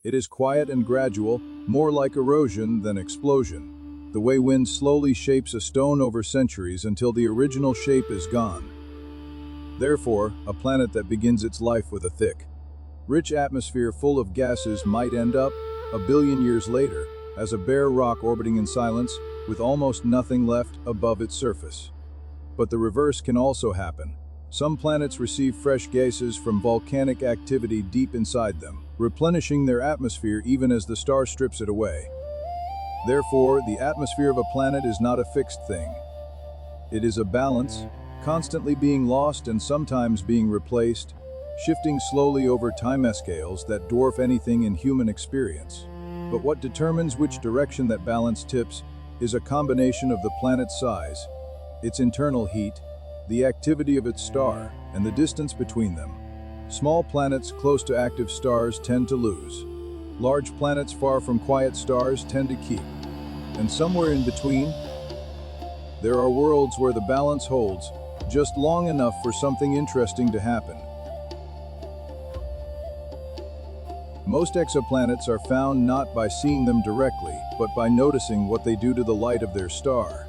Speaker 1: It is quiet and gradual, more like erosion than explosion, the way wind slowly shapes a stone over centuries until the original shape is gone. Therefore, a planet that begins its life with a thick, rich atmosphere full of gases might end up, a billion years later, as a bare rock orbiting in silence, with almost nothing left above its surface. But the reverse can also happen. Some planets receive fresh gases from volcanic activity deep inside them, replenishing their atmosphere even as the star strips it away. Therefore, the atmosphere of a planet is not a fixed thing. It is a balance, constantly being lost and sometimes being replaced, shifting slowly over timescales that dwarf anything in human experience. But what determines which direction that balance tips is a combination of the planet's size, its internal heat, the activity of its star, and the distance between them. Small planets close to active stars tend to lose. Large planets far from quiet stars tend to keep. And somewhere in between, there are worlds where the balance holds just long enough for something interesting to happen. Most exoplanets are found not by seeing them directly, but by noticing what they do to the light of their star.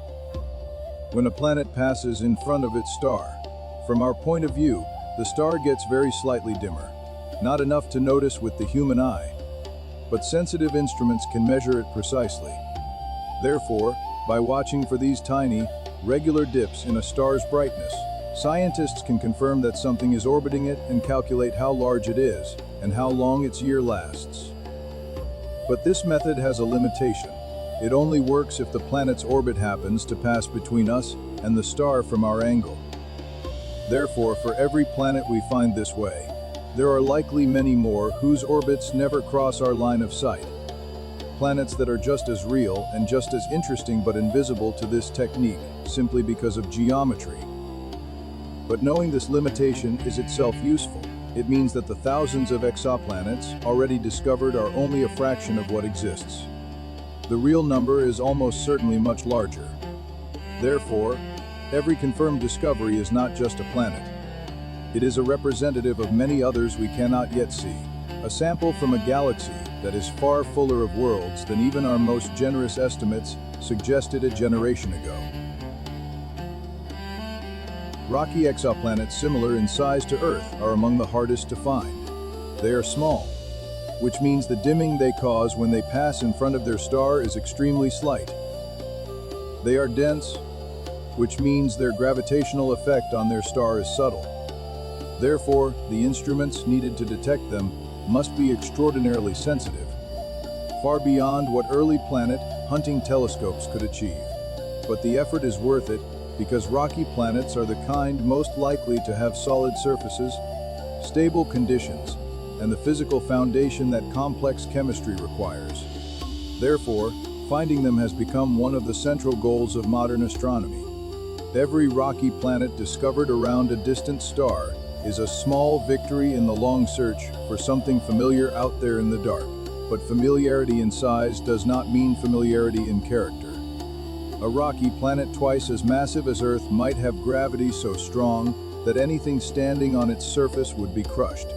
Speaker 1: When a planet passes in front of its star, from our point of view, the star gets very slightly dimmer. Not enough to notice with the human eye, but sensitive instruments can measure it precisely. Therefore, by watching for these tiny, regular dips in a star's brightness, scientists can confirm that something is orbiting it and calculate how large it is and how long its year lasts. But this method has a limitation. It only works if the planet's orbit happens to pass between us and the star from our angle. Therefore, for every planet we find this way, there are likely many more whose orbits never cross our line of sight. Planets that are just as real and just as interesting but invisible to this technique simply because of geometry. But knowing this limitation is itself useful. It means that the thousands of exoplanets already discovered are only a fraction of what exists. The real number is almost certainly much larger. Therefore, every confirmed discovery is not just a planet. It is a representative of many others we cannot yet see, a sample from a galaxy that is far fuller of worlds than even our most generous estimates suggested a generation ago. Rocky exoplanets similar in size to Earth are among the hardest to find. They are small, which means the dimming they cause when they pass in front of their star is extremely slight. They are dense, which means their gravitational effect on their star is subtle. Therefore, the instruments needed to detect them must be extraordinarily sensitive, far beyond what early planet hunting telescopes could achieve. But the effort is worth it because rocky planets are the kind most likely to have solid surfaces, stable conditions, and the physical foundation that complex chemistry requires. Therefore, finding them has become one of the central goals of modern astronomy. Every rocky planet discovered around a distant star is a small victory in the long search for something familiar out there in the dark. But familiarity in size does not mean familiarity in character. A rocky planet twice as massive as Earth might have gravity so strong that anything standing on its surface would be crushed.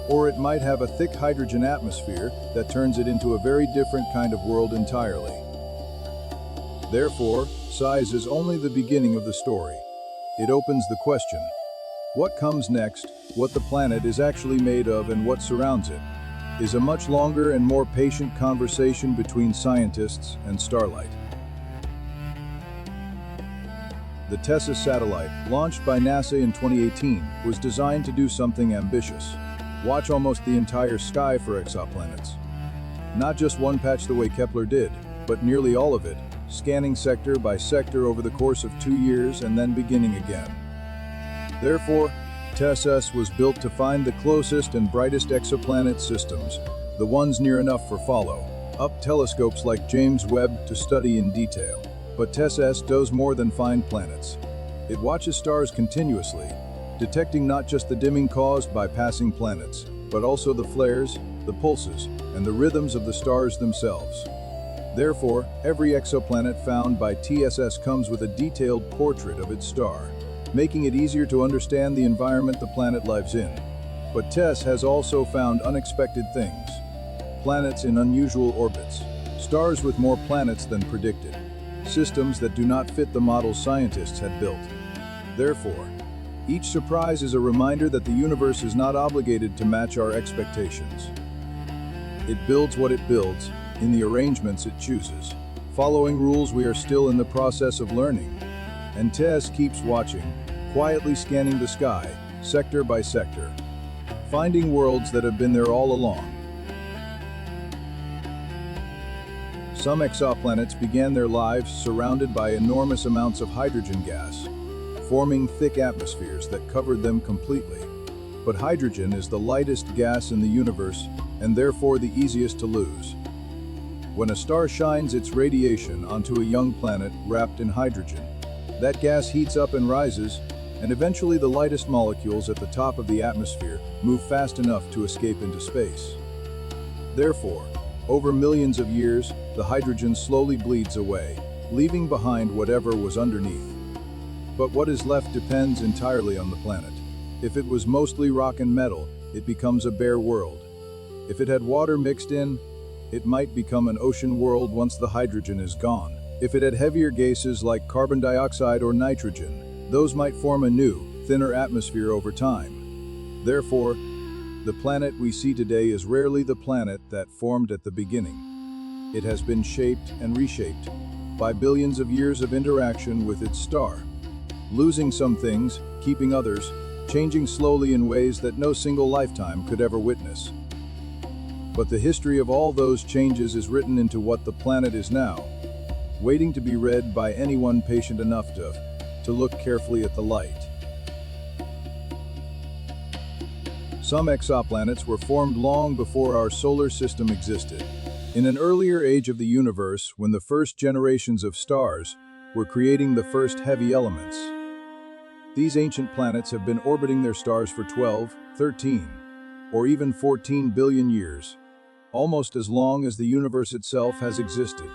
Speaker 1: Or it might have a thick hydrogen atmosphere that turns it into a very different kind of world entirely. Therefore, size is only the beginning of the story. It opens the question: what comes next, what the planet is actually made of and what surrounds it, is a much longer and more patient conversation between scientists and starlight. The TESS satellite, launched by NASA in 2018, was designed to do something ambitious: watch almost the entire sky for exoplanets. Not just one patch the way Kepler did, but nearly all of it, scanning sector by sector over the course of 2 years and then beginning again. Therefore, TESS was built to find the closest and brightest exoplanet systems, the ones near enough for follow-up telescopes like James Webb to study in detail. But TESS does more than find planets. It watches stars continuously, detecting not just the dimming caused by passing planets, but also the flares, the pulses, and the rhythms of the stars themselves. Therefore, every exoplanet found by TESS comes with a detailed portrait of its star, making it easier to understand the environment the planet lives in. But TESS has also found unexpected things: planets in unusual orbits, stars with more planets than predicted, systems that do not fit the models scientists had built. Therefore, Each surprise is a reminder that the universe is not obligated to match our expectations. It builds what it builds, in the arrangements it chooses. Following rules we are still in the process of learning. And Tess keeps watching, quietly scanning the sky, sector by sector, finding worlds that have been there all along. Some exoplanets began their lives surrounded by enormous amounts of hydrogen gas, forming thick atmospheres that covered them completely. But hydrogen is the lightest gas in the universe and therefore the easiest to lose. When a star shines its radiation onto a young planet wrapped in hydrogen, that gas heats up and rises, and eventually the lightest molecules at the top of the atmosphere move fast enough to escape into space. Therefore, over millions of years, the hydrogen slowly bleeds away, leaving behind whatever was underneath. But what is left depends entirely on the planet. If it was mostly rock and metal, it becomes a bare world. If it had water mixed in, it might become an ocean world once the hydrogen is gone. If it had heavier gases like carbon dioxide or nitrogen, those might form a new, thinner atmosphere over time. Therefore, the planet we see today is rarely the planet that formed at the beginning. It has been shaped and reshaped by billions of years of interaction with its star, losing some things, keeping others, changing slowly in ways that no single lifetime could ever witness. But the history of all those changes is written into what the planet is now, waiting to be read by anyone patient enough to look carefully at the light. Some exoplanets were formed long before our solar system existed. In an earlier age of the universe, when the first generations of stars were creating the first heavy elements. These ancient planets have been orbiting their stars for 12, 13, or even 14 billion years, almost as long as the universe itself has existed.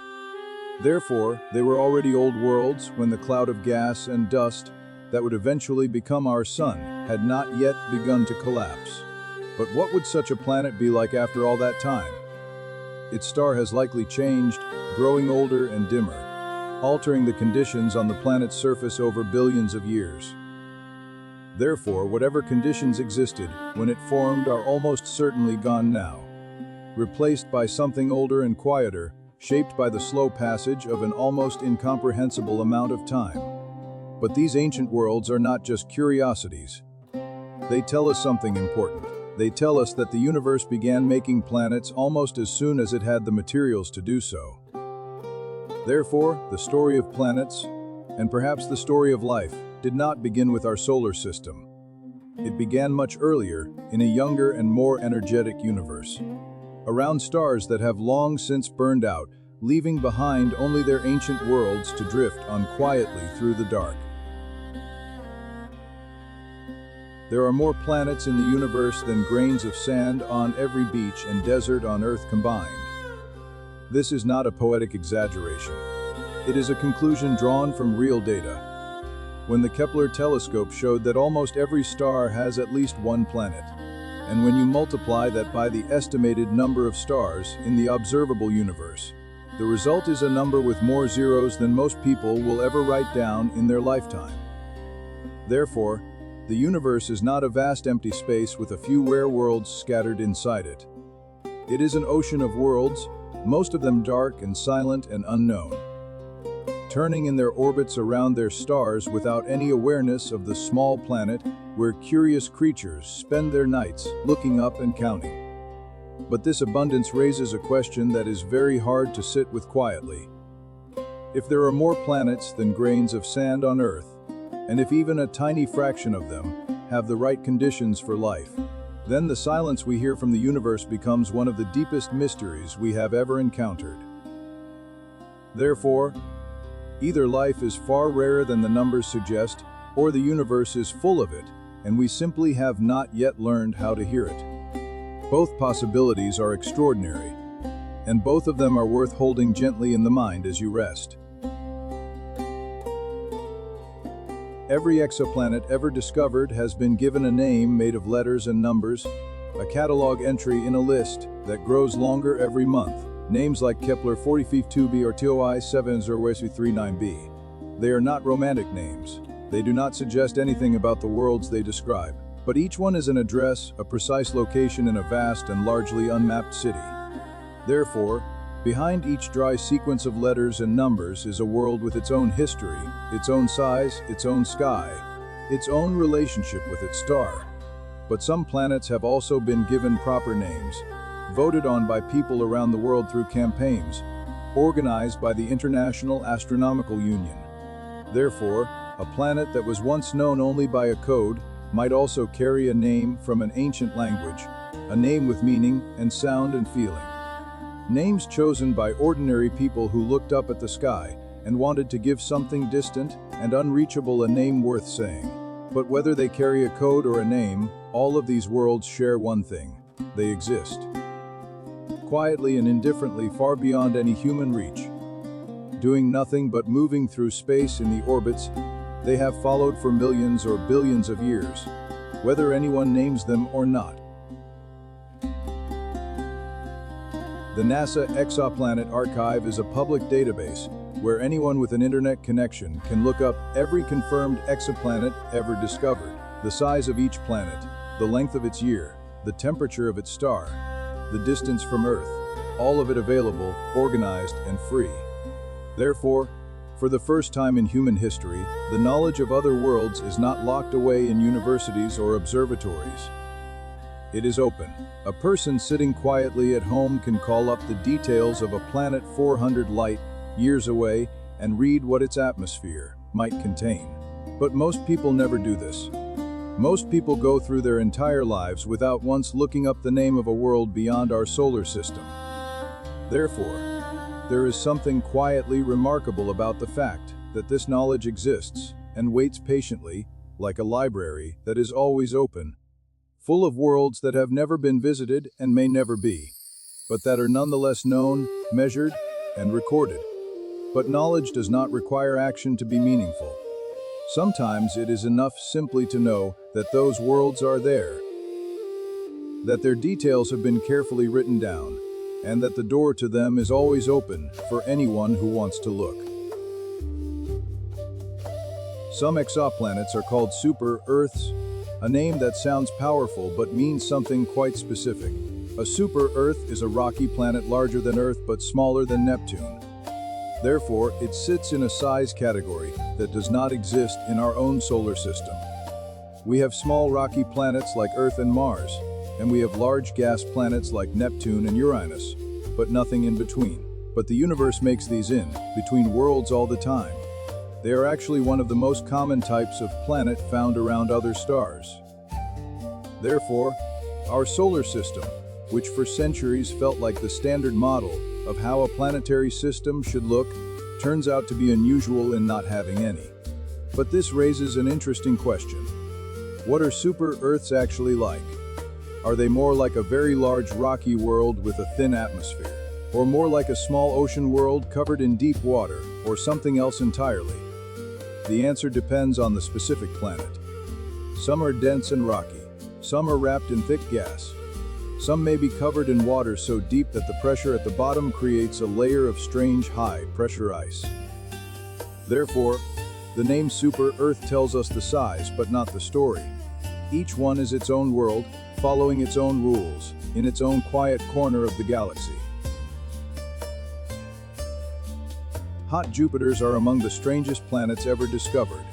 Speaker 1: Therefore, they were already old worlds when the cloud of gas and dust that would eventually become our sun had not yet begun to collapse. But what would such a planet be like after all that time? Its star has likely changed, growing older and dimmer, altering the conditions on the planet's surface over billions of years. Therefore, whatever conditions existed when it formed are almost certainly gone now, replaced by something older and quieter, shaped by the slow passage of an almost incomprehensible amount of time. But these ancient worlds are not just curiosities. They tell us something important. They tell us that the universe began making planets almost as soon as it had the materials to do so. Therefore, the story of planets, and perhaps the story of life, did not begin with our solar system. It began much earlier, in a younger and more energetic universe, around stars that have long since burned out, leaving behind only their ancient worlds to drift on quietly through the dark. There are more planets in the universe than grains of sand on every beach and desert on Earth combined. This is not a poetic exaggeration. It is a conclusion drawn from real data. When the Kepler telescope showed that almost every star has at least one planet, and when you multiply that by the estimated number of stars in the observable universe, the result is a number with more zeros than most people will ever write down in their lifetime. Therefore, the universe is not a vast empty space with a few rare worlds scattered inside it. It is an ocean of worlds, most of them dark and silent and unknown, turning in their orbits around their stars without any awareness of the small planet where curious creatures spend their nights looking up and counting. But this abundance raises a question that is very hard to sit with quietly. If there are more planets than grains of sand on Earth, and if even a tiny fraction of them have the right conditions for life, then the silence we hear from the universe becomes one of the deepest mysteries we have ever encountered. Therefore, either life is far rarer than the numbers suggest, or the universe is full of it, and we simply have not yet learned how to hear it. Both possibilities are extraordinary, and both of them are worth holding gently in the mind as you rest. Every exoplanet ever discovered has been given a name made of letters and numbers, a catalog entry in a list that grows longer every month. Names like Kepler 45b or TOI 7039b. They are not romantic names. They do not suggest anything about the worlds they describe, but each one is an address, a precise location in a vast and largely unmapped city. Therefore, behind each dry sequence of letters and numbers is a world with its own history, its own size, its own sky, its own relationship with its star. But some planets have also been given proper names, voted on by people around the world through campaigns, organized by the International Astronomical Union. Therefore, a planet that was once known only by a code might also carry a name from an ancient language, a name with meaning and sound and feeling. Names chosen by ordinary people who looked up at the sky and wanted to give something distant and unreachable a name worth saying. But whether they carry a code or a name, all of these worlds share one thing: they exist. Quietly and indifferently, far beyond any human reach. Doing nothing but moving through space in the orbits they have followed for millions or billions of years, whether anyone names them or not. The NASA Exoplanet Archive is a public database where anyone with an internet connection can look up every confirmed exoplanet ever discovered, the size of each planet, the length of its year, the temperature of its star, the distance from Earth, all of it available, organized, and free. Therefore, for the first time in human history, the knowledge of other worlds is not locked away in universities or observatories. It is open. A person sitting quietly at home can call up the details of a planet 400 light years away and read what its atmosphere might contain. But most people never do this. Most people go through their entire lives without once looking up the name of a world beyond our solar system. Therefore, there is something quietly remarkable about the fact that this knowledge exists and waits patiently, like a library that is always open, full of worlds that have never been visited and may never be, but that are nonetheless known, measured, and recorded. But knowledge does not require action to be meaningful. Sometimes it is enough simply to know that those worlds are there, that their details have been carefully written down, and that the door to them is always open for anyone who wants to look. Some exoplanets are called super-Earths, a name that sounds powerful but means something quite specific. A super-Earth is a rocky planet larger than Earth but smaller than Neptune. Therefore, it sits in a size category that does not exist in our own solar system. We have small rocky planets like Earth and Mars, and we have large gas planets like Neptune and Uranus, but nothing in between. But the universe makes these between worlds all the time. They are actually one of the most common types of planet found around other stars. Therefore, our solar system, which for centuries felt like the standard model of how a planetary system should look, turns out to be unusual in not having any. But this raises an interesting question. What are super-Earths actually like? Are they more like a very large rocky world with a thin atmosphere? Or more like a small ocean world covered in deep water, or something else entirely? The answer depends on the specific planet. Some are dense and rocky. Some are wrapped in thick gas. Some may be covered in water so deep that the pressure at the bottom creates a layer of strange high-pressure ice. Therefore, the name Super-Earth tells us the size, but not the story. Each one is its own world, following its own rules, in its own quiet corner of the galaxy. Hot Jupiters are among the strangest planets ever discovered.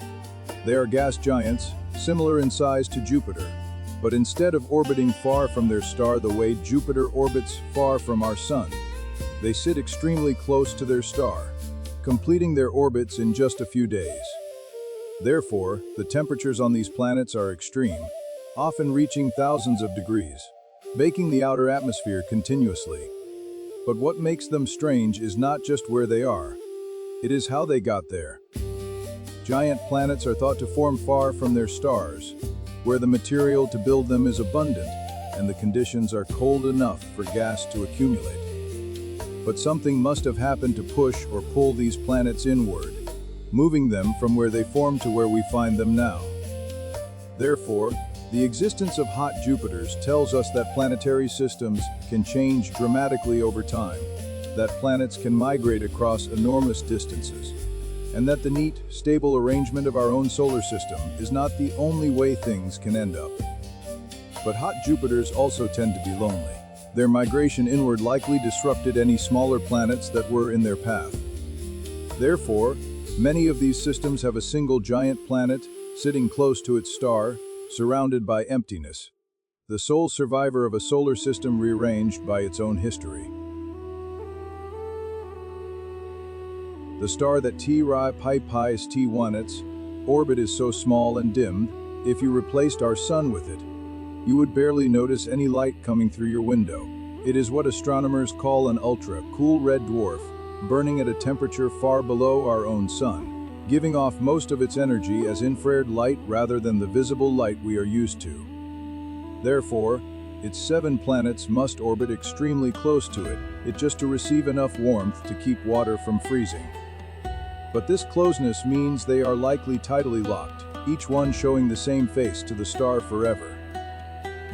Speaker 1: They are gas giants, similar in size to Jupiter, but instead of orbiting far from their star the way Jupiter orbits far from our Sun, they sit extremely close to their star, completing their orbits in just a few days. Therefore, the temperatures on these planets are extreme, often reaching thousands of degrees, baking the outer atmosphere continuously. But what makes them strange is not just where they are, it is how they got there. Giant planets are thought to form far from their stars, where the material to build them is abundant and the conditions are cold enough for gas to accumulate. But something must have happened to push or pull these planets inward, moving them from where they formed to where we find them now. Therefore, the existence of hot Jupiters tells us that planetary systems can change dramatically over time, that planets can migrate across enormous distances, and that the neat, stable arrangement of our own solar system is not the only way things can end up. But hot Jupiters also tend to be lonely. Their migration inward likely disrupted any smaller planets that were in their path. Therefore, many of these systems have a single giant planet sitting close to its star, surrounded by emptiness, the sole survivor of a solar system rearranged by its own history. The star that T-Pi-Pi-Pi-is T1, its orbit is so small and dim, if you replaced our Sun with it, you would barely notice any light coming through your window. It is what astronomers call an ultra-cool red dwarf, burning at a temperature far below our own Sun, giving off most of its energy as infrared light rather than the visible light we are used to. Therefore, its 7 planets must orbit extremely close to it just to receive enough warmth to keep water from freezing. But this closeness means they are likely tidally locked, each one showing the same face to the star forever.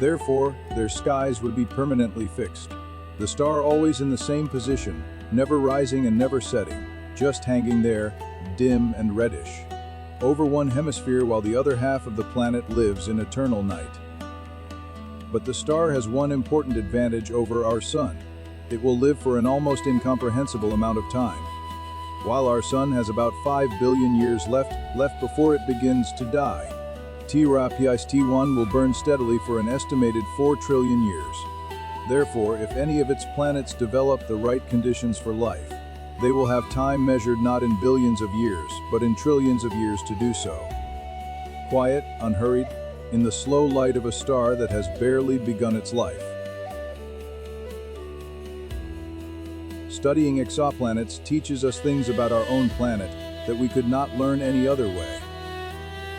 Speaker 1: Therefore, their skies would be permanently fixed. The star always in the same position, never rising and never setting, just hanging there, dim and reddish, over one hemisphere while the other half of the planet lives in eternal night. But the star has one important advantage over our Sun. It will live for an almost incomprehensible amount of time. While our Sun has about 5 billion years left before it begins to die, T-Pi-Pi-Is T1 will burn steadily for an estimated 4 trillion years. Therefore, if any of its planets develop the right conditions for life, they will have time measured not in billions of years, but in trillions of years to do so. Quiet, unhurried, in the slow light of a star that has barely begun its life. Studying exoplanets teaches us things about our own planet that we could not learn any other way.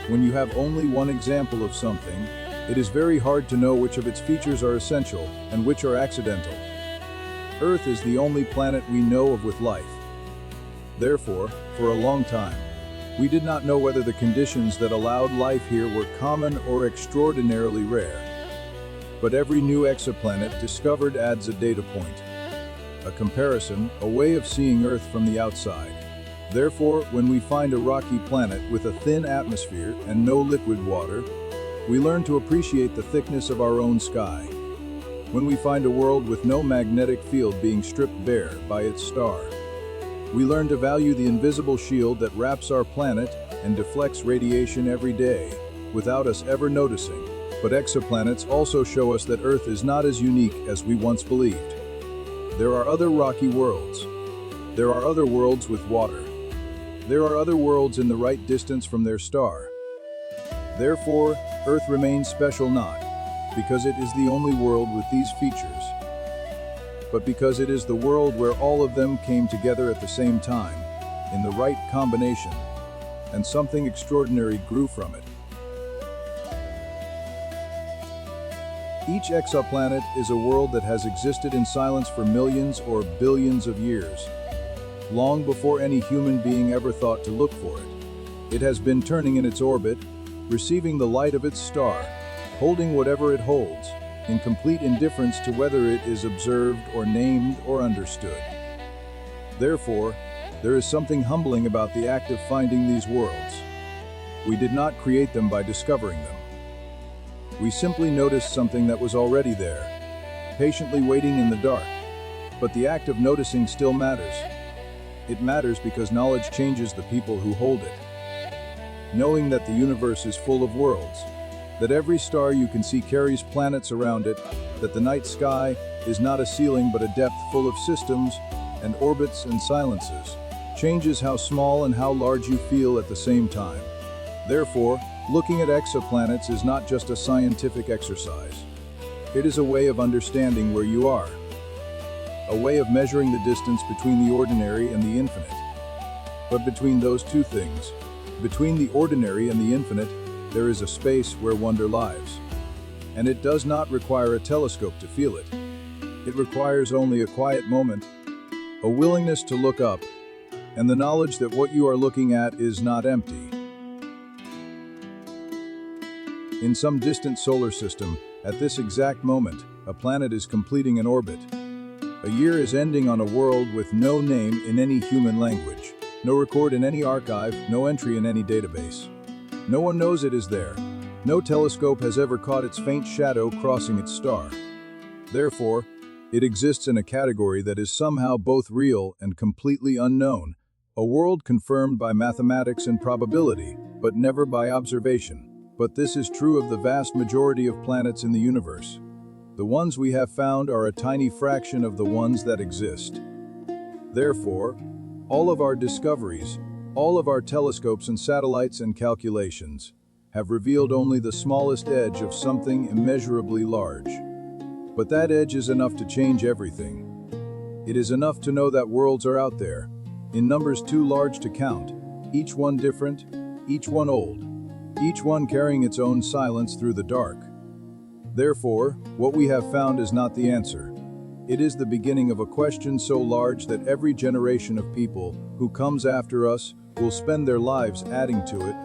Speaker 1: When you have only one example of something, it is very hard to know which of its features are essential and which are accidental. Earth is the only planet we know of with life. Therefore, for a long time, we did not know whether the conditions that allowed life here were common or extraordinarily rare. But every new exoplanet discovered adds a data point, a comparison, a way of seeing Earth from the outside. Therefore, when we find a rocky planet with a thin atmosphere and no liquid water, we learn to appreciate the thickness of our own sky. When we find a world with no magnetic field being stripped bare by its star, we learn to value the invisible shield that wraps our planet and deflects radiation every day, without us ever noticing. But exoplanets also show us that Earth is not as unique as we once believed. There are other rocky worlds. There are other worlds with water. There are other worlds in the right distance from their star. Therefore, Earth remains special not because it is the only world with these features, but because it is the world where all of them came together at the same time, in the right combination, and something extraordinary grew from it. Each exoplanet is a world that has existed in silence for millions or billions of years. Long before any human being ever thought to look for it, it has been turning in its orbit, receiving the light of its star, holding whatever it holds, in complete indifference to whether it is observed or named or understood. Therefore, there is something humbling about the act of finding these worlds. We did not create them by discovering them. We simply noticed something that was already there, patiently waiting in the dark. But the act of noticing still matters. It matters because knowledge changes the people who hold it. Knowing that the universe is full of worlds, that every star you can see carries planets around it, that the night sky is not a ceiling but a depth full of systems and orbits and silences, changes how small and how large you feel at the same time. Therefore, looking at exoplanets is not just a scientific exercise. It is a way of understanding where you are, a way of measuring the distance between the ordinary and the infinite. But between those two things, between the ordinary and the infinite, there is a space where wonder lies. And it does not require a telescope to feel it. It requires only a quiet moment, a willingness to look up, and the knowledge that what you are looking at is not empty. In some distant solar system, at this exact moment, a planet is completing an orbit. A year is ending on a world with no name in any human language. No record in any archive, no entry in any database. No one knows it is there. No telescope has ever caught its faint shadow crossing its star. Therefore, it exists in a category that is somehow both real and completely unknown, a world confirmed by mathematics and probability, but never by observation. But this is true of the vast majority of planets in the universe. The ones we have found are a tiny fraction of the ones that exist. Therefore, all of our discoveries, all of our telescopes and satellites and calculations, have revealed only the smallest edge of something immeasurably large. But that edge is enough to change everything. It is enough to know that worlds are out there, in numbers too large to count, each one different, each one old, each one carrying its own silence through the dark. Therefore, what we have found is not the answer. It is the beginning of a question so large that every generation of people who comes after us will spend their lives adding to it,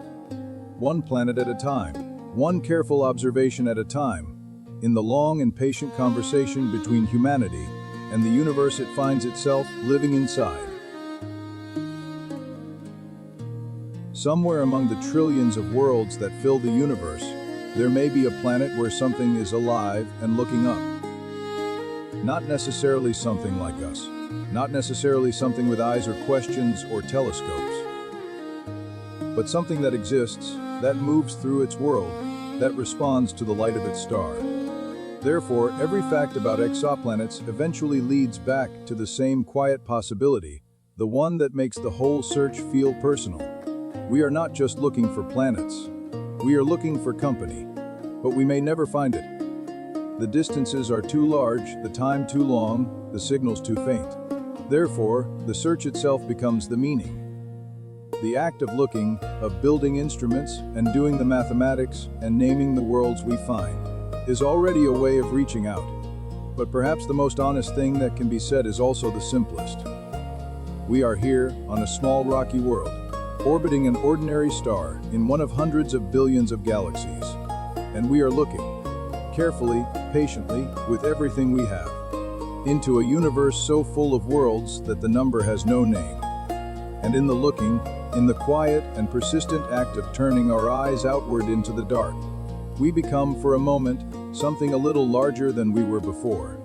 Speaker 1: one planet at a time, one careful observation at a time, in the long and patient conversation between humanity and the universe it finds itself living inside. Somewhere among the trillions of worlds that fill the universe, there may be a planet where something is alive and looking up. Not necessarily something like us, not necessarily something with eyes or questions or telescopes, but something that exists, that moves through its world, that responds to the light of its star. Therefore, every fact about exoplanets eventually leads back to the same quiet possibility, the one that makes the whole search feel personal. We are not just looking for planets. We are looking for company, but we may never find it. The distances are too large, the time too long, the signals too faint. Therefore, the search itself becomes the meaning. The act of looking, of building instruments and doing the mathematics and naming the worlds we find, is already a way of reaching out. But perhaps the most honest thing that can be said is also the simplest. We are here on a small rocky world, orbiting an ordinary star in one of hundreds of billions of galaxies. And we are looking, carefully, patiently, with everything we have, into a universe so full of worlds that the number has no name. And in the looking, in the quiet and persistent act of turning our eyes outward into the dark, we become, for a moment, something a little larger than we were before.